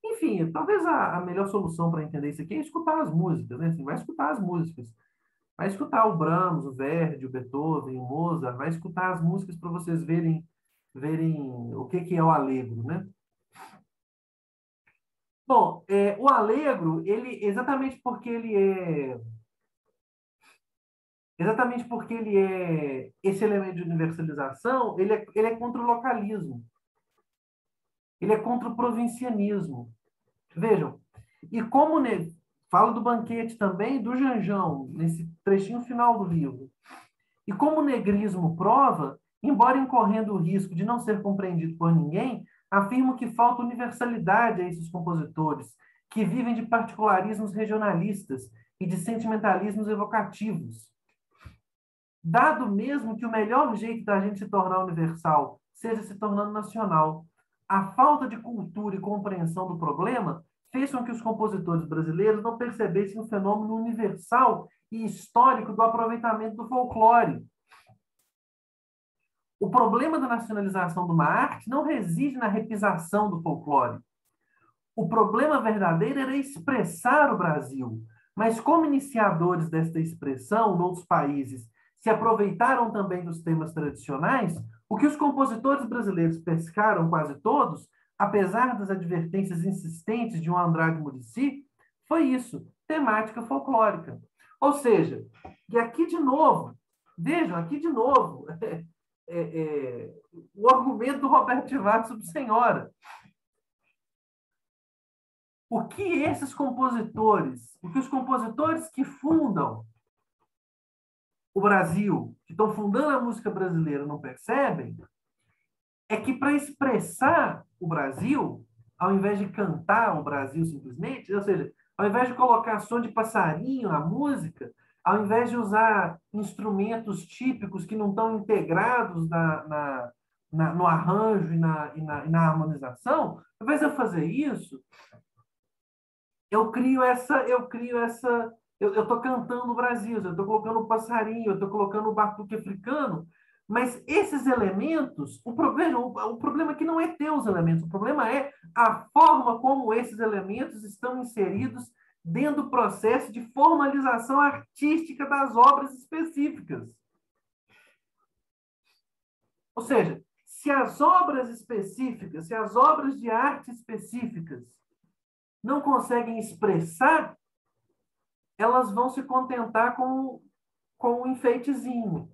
Enfim, talvez a melhor solução para entender isso aqui é escutar as músicas, né? Assim, vai escutar as músicas. Vai escutar o Brahms, o Verdi, o Beethoven, o Mozart, vai escutar as músicas para vocês verem o que é o allegro, né? Bom, o allegro, exatamente porque ele é esse elemento de universalização, ele é contra o localismo, ele é contra o provincianismo. Vejam, e como fala do banquete também, do Janjão, nesse trechinho final do livro. E como o negrismo prova, embora incorrendo o risco de não ser compreendido por ninguém, afirmo que falta universalidade a esses compositores, que vivem de particularismos regionalistas e de sentimentalismos evocativos. Dado mesmo que o melhor jeito da gente se tornar universal seja se tornando nacional, a falta de cultura e compreensão do problema fez com que os compositores brasileiros não percebessem o fenômeno universal e histórico do aproveitamento do folclore. O problema da nacionalização de uma arte não reside na repisação do folclore. O problema verdadeiro era expressar o Brasil. Mas como iniciadores desta expressão, noutros países, se aproveitaram também dos temas tradicionais, o que os compositores brasileiros pescaram quase todos, apesar das advertências insistentes de um Andrade Muricy, foi isso, temática folclórica. Ou seja, e aqui de novo, vejam, aqui de novo, o argumento do Roberto Tivato sobre Senhora. O que esses compositores, o que os compositores que fundam o Brasil, que estão fundando a música brasileira, não percebem, é que para expressar o Brasil, ao invés de cantar o Brasil simplesmente, ou seja, ao invés de colocar som de passarinho na música, ao invés de usar instrumentos típicos que não estão integrados no arranjo e na harmonização, ao invés de eu fazer isso, eu estou cantando o Brasil, eu estou colocando o passarinho, eu estou colocando o batuque africano, mas esses elementos, o problema aqui não é ter os elementos, o problema é a forma como esses elementos estão inseridos dentro do processo de formalização artística das obras específicas. Ou seja, se as obras específicas, se as obras de arte específicas não conseguem expressar, elas vão se contentar com um enfeitezinho,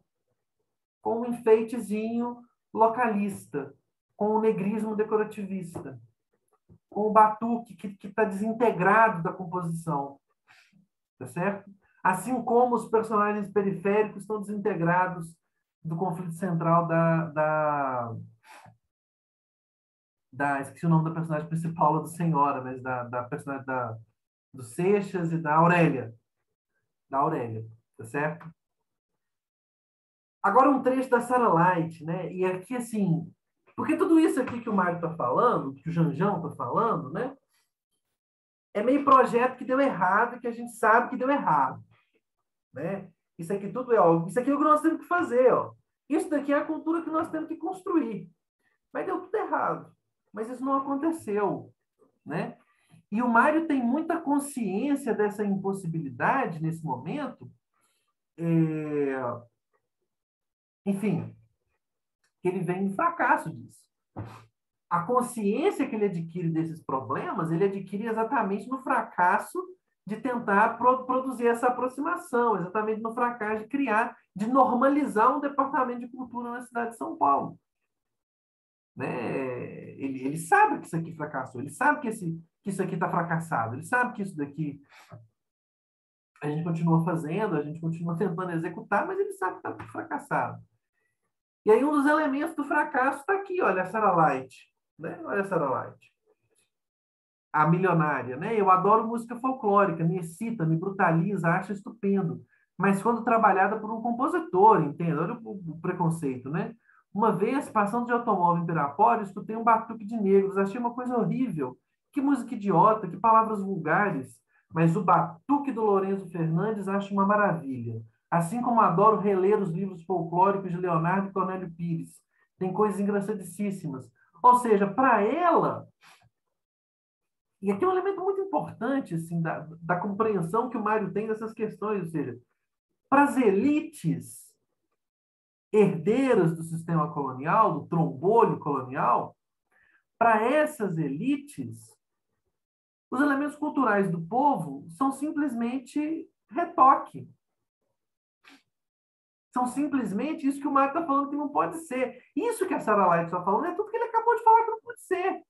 com um enfeitezinho localista, com o negrismo decorativista, com o batuque que está desintegrado da composição, tá certo? Assim como os personagens periféricos estão desintegrados do conflito central esqueci o nome da personagem principal lá do Senhora, mas da personagem do Seixas e da Aurélia, tá certo? Agora um trecho da Sarah Light, né? E aqui, assim, porque tudo isso aqui que o Mário está falando, que o Janjão está falando, né? É meio projeto que deu errado e que a gente sabe que deu errado, né? Isso aqui tudo é, ó, isso aqui é o que nós temos que fazer, ó. Isso daqui é a cultura que nós temos que construir. Mas deu tudo errado. Mas isso não aconteceu, né? E o Mário tem muita consciência dessa impossibilidade nesse momento, é, enfim, que ele vem em fracasso disso. A consciência que ele adquire desses problemas, ele adquire exatamente no fracasso de tentar produzir essa aproximação, exatamente no fracasso de criar, de normalizar um departamento de cultura na cidade de São Paulo. Né? Ele sabe que isso aqui fracassou, ele sabe que isso aqui está fracassado, ele sabe que isso daqui a gente continua fazendo, a gente continua tentando executar, mas ele sabe que está fracassado. E aí um dos elementos do fracasso está aqui, olha a Sarah Light. Né? Olha a Sarah Light. A milionária, né? Eu adoro música folclórica, me excita, me brutaliza, acho estupendo. Mas quando trabalhada por um compositor, entende? Olha o preconceito, né? Uma vez, passando de automóvel em Pirapora, escutei um batuque de negros, achei uma coisa horrível. Que música idiota, que palavras vulgares. Mas o batuque do Lourenço Fernandes acho uma maravilha. Assim como adoro reler os livros folclóricos de Leonardo e Cornélio Pires. Tem coisas engraçadíssimas. Ou seja, para ela, e aqui é um elemento muito importante assim, da compreensão que o Mário tem dessas questões, ou seja, para as elites herdeiras do sistema colonial, do trombolho colonial, para essas elites, os elementos culturais do povo são simplesmente retoque. São simplesmente isso que o Mário está falando que não pode ser. Isso que a Sarah Light está falando é tudo que ele acabou de falar que não pode ser.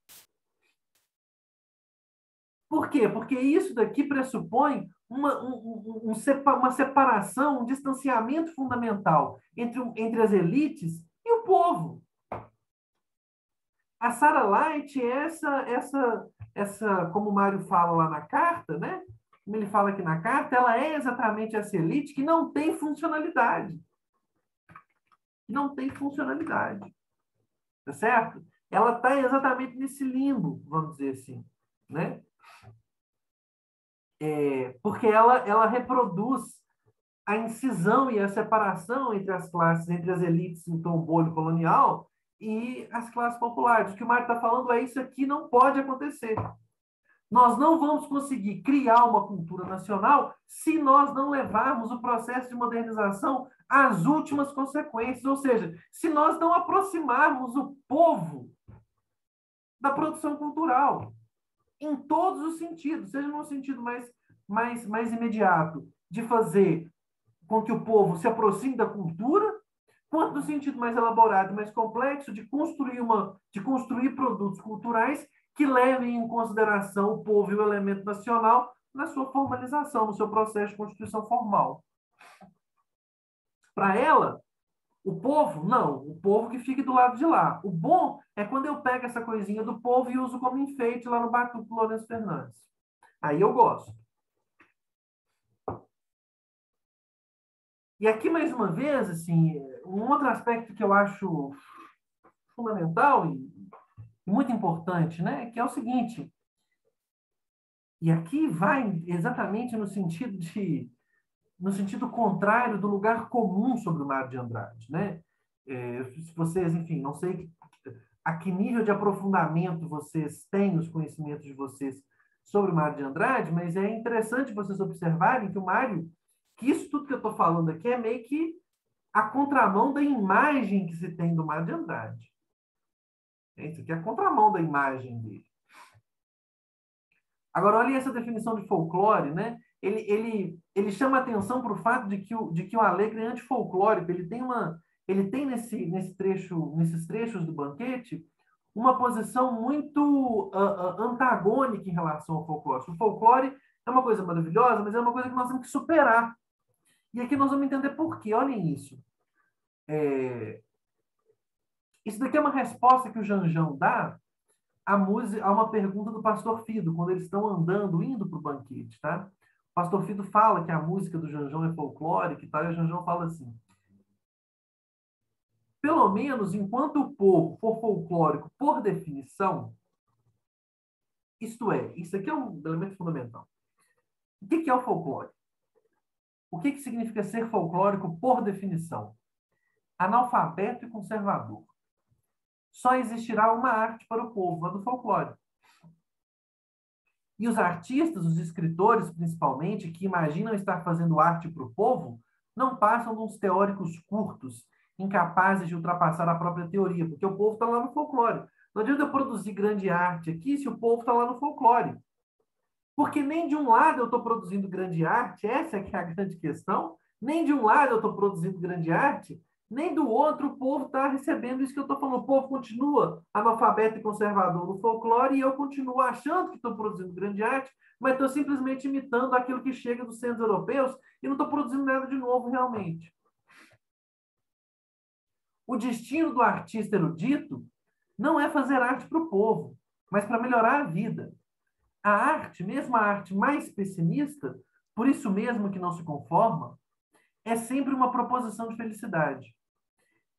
Por quê? Porque isso daqui pressupõe uma separação, um distanciamento fundamental entre as elites e o povo. A Sarah Light é como o Mário fala lá na carta, né? Como ele fala aqui na carta, ela é exatamente essa elite que não tem funcionalidade. Não tem funcionalidade. Tá certo? Ela está exatamente nesse limbo, vamos dizer assim, né? Porque ela reproduz a incisão e a separação entre as classes, entre as elites do trombolho colonial e as classes populares. O que o Mário está falando é isso aqui não pode acontecer. Nós não vamos conseguir criar uma cultura nacional se nós não levarmos o processo de modernização às últimas consequências, ou seja, se nós não aproximarmos o povo da produção cultural, em todos os sentidos, seja no sentido mais imediato, de fazer com que o povo se aproxime da cultura, quanto no sentido mais elaborado e mais complexo de construir produtos culturais que levem em consideração o povo e o elemento nacional na sua formalização, no seu processo de constituição formal. Para ela, o povo, não, o povo que fique do lado de lá. O bom é quando eu pego essa coisinha do povo e uso como enfeite lá no Batuque do Lourenço Fernandes. Aí eu gosto. E aqui, mais uma vez, assim, um outro aspecto que eu acho fundamental e muito importante, né, que é o seguinte, e aqui vai exatamente no sentido contrário do lugar comum sobre o Mário de Andrade, né? Se vocês, enfim, não sei a que nível de aprofundamento vocês têm os conhecimentos de vocês sobre o Mário de Andrade, mas é interessante vocês observarem que o Mário, que isso tudo que eu estou falando aqui é meio que a contramão da imagem que se tem do Mário de Andrade. Isso aqui é a contramão da imagem dele. Agora, olha essa definição de folclore, né? Ele chama atenção para o fato de que o Alegre é antifolclórico. Ele tem nesses trechos do banquete, uma posição muito antagônica em relação ao folclore. O folclore é uma coisa maravilhosa, mas é uma coisa que nós temos que superar. E aqui nós vamos entender por quê. Olhem isso. Isso daqui é uma resposta que o Janjão dá a uma pergunta do pastor Fido, quando eles estão andando, indo para o banquete, tá? O pastor Fido fala que a música do Janjão é folclórica e tal, e o Janjão fala assim: pelo menos enquanto o povo for folclórico por definição, isto é, isso aqui é um elemento fundamental. O que é o folclore? O que significa ser folclórico por definição? Analfabeto e conservador. Só existirá uma arte para o povo, a do folclore. E os artistas, os escritores, principalmente, que imaginam estar fazendo arte para o povo, não passam de uns teóricos curtos, incapazes de ultrapassar a própria teoria, porque o povo está lá no folclore. Não adianta eu produzir grande arte aqui se o povo está lá no folclore. Porque nem de um lado eu estou produzindo grande arte, essa é que é a grande questão, nem de um lado eu estou produzindo grande arte, nem do outro o povo está recebendo isso que eu estou falando. O povo continua analfabeto e conservador no folclore e eu continuo achando que estou produzindo grande arte, mas estou simplesmente imitando aquilo que chega dos centros europeus e não estou produzindo nada de novo realmente. O destino do artista erudito não é fazer arte para o povo, mas para melhorar a vida. A arte, mesmo a arte mais pessimista, por isso mesmo que não se conforma, é sempre uma proposição de felicidade.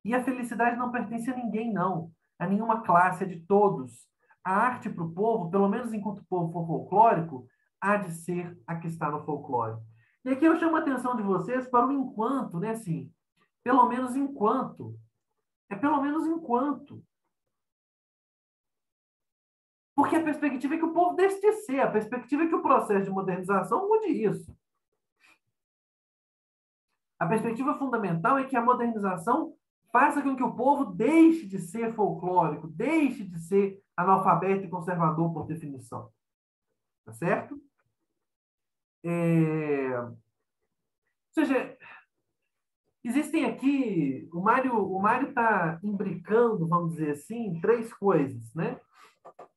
E a felicidade não pertence a ninguém, não. A nenhuma classe, é de todos. A arte para o povo, pelo menos enquanto o povo for folclórico, há de ser a que está no folclore. E aqui eu chamo a atenção de vocês para o enquanto, né? Assim, pelo menos enquanto. É pelo menos enquanto. Porque a perspectiva é que o povo deixe de ser, a perspectiva é que o processo de modernização mude isso. A perspectiva fundamental é que a modernização faça com que o povo deixe de ser folclórico, deixe de ser analfabeto e conservador por definição. Tá certo? Ou seja, existem aqui, o Mário está imbricando, vamos dizer assim, três coisas, né?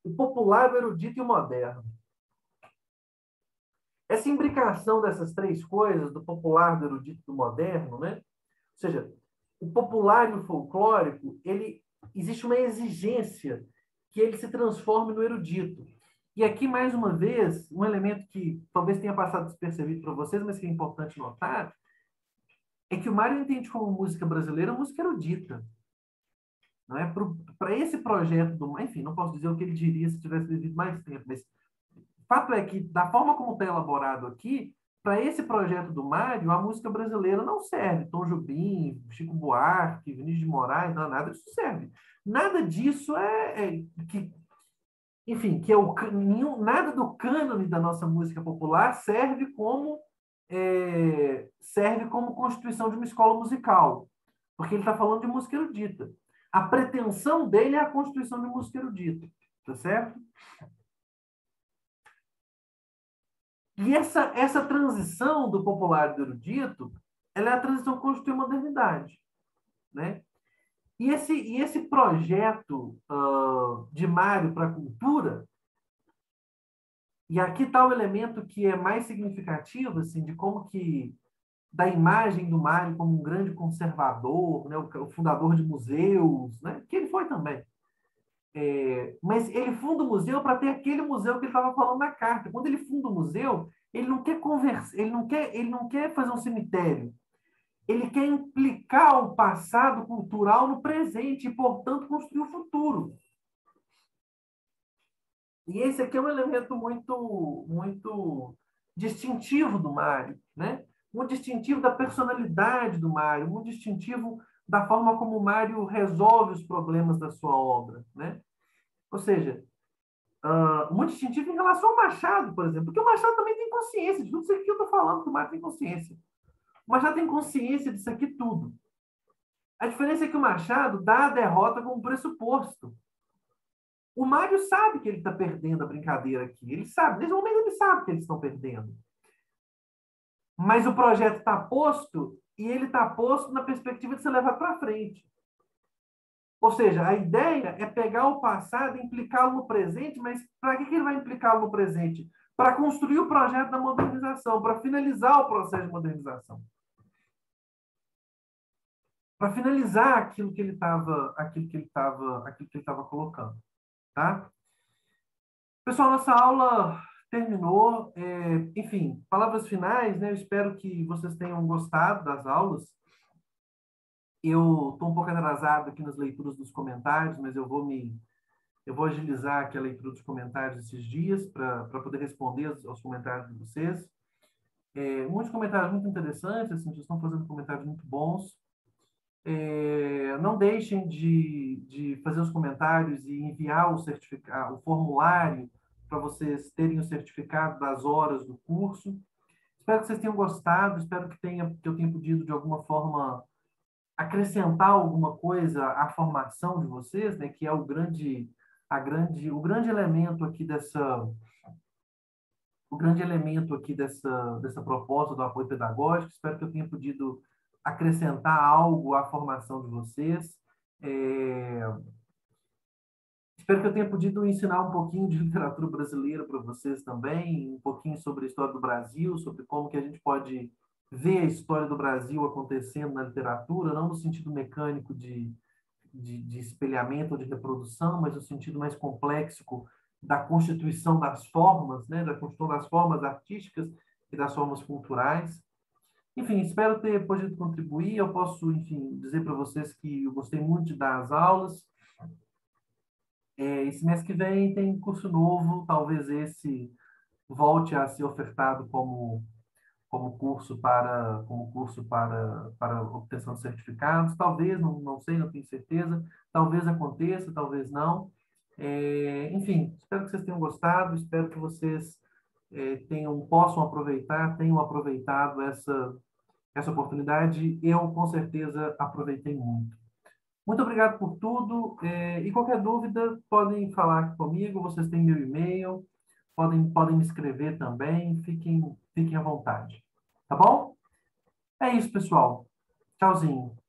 O popular, o erudito e o moderno. Essa imbricação dessas três coisas, do popular, do erudito e do moderno, né? Ou seja, o popular e o folclórico, existe uma exigência que ele se transforme no erudito. E aqui, mais uma vez, um elemento que talvez tenha passado despercebido para vocês, mas que é importante notar, é que o Mário entende como música brasileira música erudita. Não é? Para esse projeto do... Enfim, não posso dizer o que ele diria se tivesse vivido mais tempo, mas o fato é que, da forma como está elaborado aqui, para esse projeto do Mário, a música brasileira não serve. Tom Jobim, Chico Buarque, Vinícius de Moraes, não, nada disso serve. Nada disso enfim, que é nada do cânone da nossa música popular serve como constituição de uma escola musical, porque ele está falando de música erudita. A pretensão dele é a constituição de música erudita, tá certo? E essa transição do popular e do erudito, ela é a transição que constitui a modernidade, né? E esse projeto de Mário para a cultura, e aqui está o elemento que é mais significativo, assim, de como que, da imagem do Mário como um grande conservador, né? O fundador de museus, né? Que ele foi também. Mas ele funda o museu para ter aquele museu que ele estava falando na carta. Quando ele funda o museu, ele não quer conversar, ele não quer fazer um cemitério. Ele quer implicar o passado cultural no presente e, portanto, construir o futuro. E esse aqui é um elemento muito distintivo do Mário, né? Muito distintivo da personalidade do Mário, muito distintivo da forma como o Mário resolve os problemas da sua obra, né? Ou seja, muito distintivo em relação ao Machado, por exemplo, porque o Machado também tem consciência de tudo isso aqui que eu estou falando, que o Mário tem consciência. O Machado tem consciência disso aqui tudo. A diferença é que o Machado dá a derrota como pressuposto. O Mário sabe que ele está perdendo a brincadeira aqui. Ele sabe, nesse momento ele sabe que eles estão perdendo. Mas o projeto está posto e ele está posto na perspectiva de ser levado para frente. Ou seja, a ideia é pegar o passado e implicá-lo no presente, mas para que ele vai implicá-lo no presente? Para construir o projeto da modernização, para finalizar o processo de modernização. Para finalizar aquilo que ele estava colocando. Tá? Pessoal, nossa aula terminou. Enfim, palavras finais, né? Eu espero que vocês tenham gostado das aulas. Eu estou um pouco atrasado aqui nas leituras dos comentários, mas eu vou agilizar aqui a leitura dos comentários esses dias para poder responder aos comentários de vocês. Muitos comentários muito interessantes, assim, vocês estão fazendo comentários muito bons. Não deixem de fazer os comentários e enviar o certificado, o formulário para vocês terem o certificado das horas do curso. Espero que vocês tenham gostado, espero que eu tenha podido, de alguma forma, acrescentar alguma coisa à formação de vocês, né, que é o grande elemento aqui dessa proposta do apoio pedagógico. Espero que eu tenha podido acrescentar algo à formação de vocês. É, Espero que eu tenha podido ensinar um pouquinho de literatura brasileira para vocês também, um pouquinho sobre a história do Brasil, sobre como que a gente pode ver a história do Brasil acontecendo na literatura, não no sentido mecânico de espelhamento ou de reprodução, mas no sentido mais complexo da constituição das formas, né, da constituição das formas artísticas e das formas culturais. Enfim, espero ter podido contribuir. Eu posso, enfim, dizer para vocês que eu gostei muito de dar as aulas. Esse mês que vem tem curso novo, talvez esse volte a ser ofertado como curso para obtenção de certificados. Talvez, não sei, não tenho certeza. Talvez aconteça, talvez não. Enfim, espero que vocês tenham gostado, espero que vocês tenham aproveitado essa oportunidade. Eu, com certeza, aproveitei muito. Muito obrigado por tudo. E qualquer dúvida, podem falar aqui comigo. Vocês têm meu e-mail, podem me escrever também. Fiquem à vontade. Tá bom? É isso, pessoal. Tchauzinho.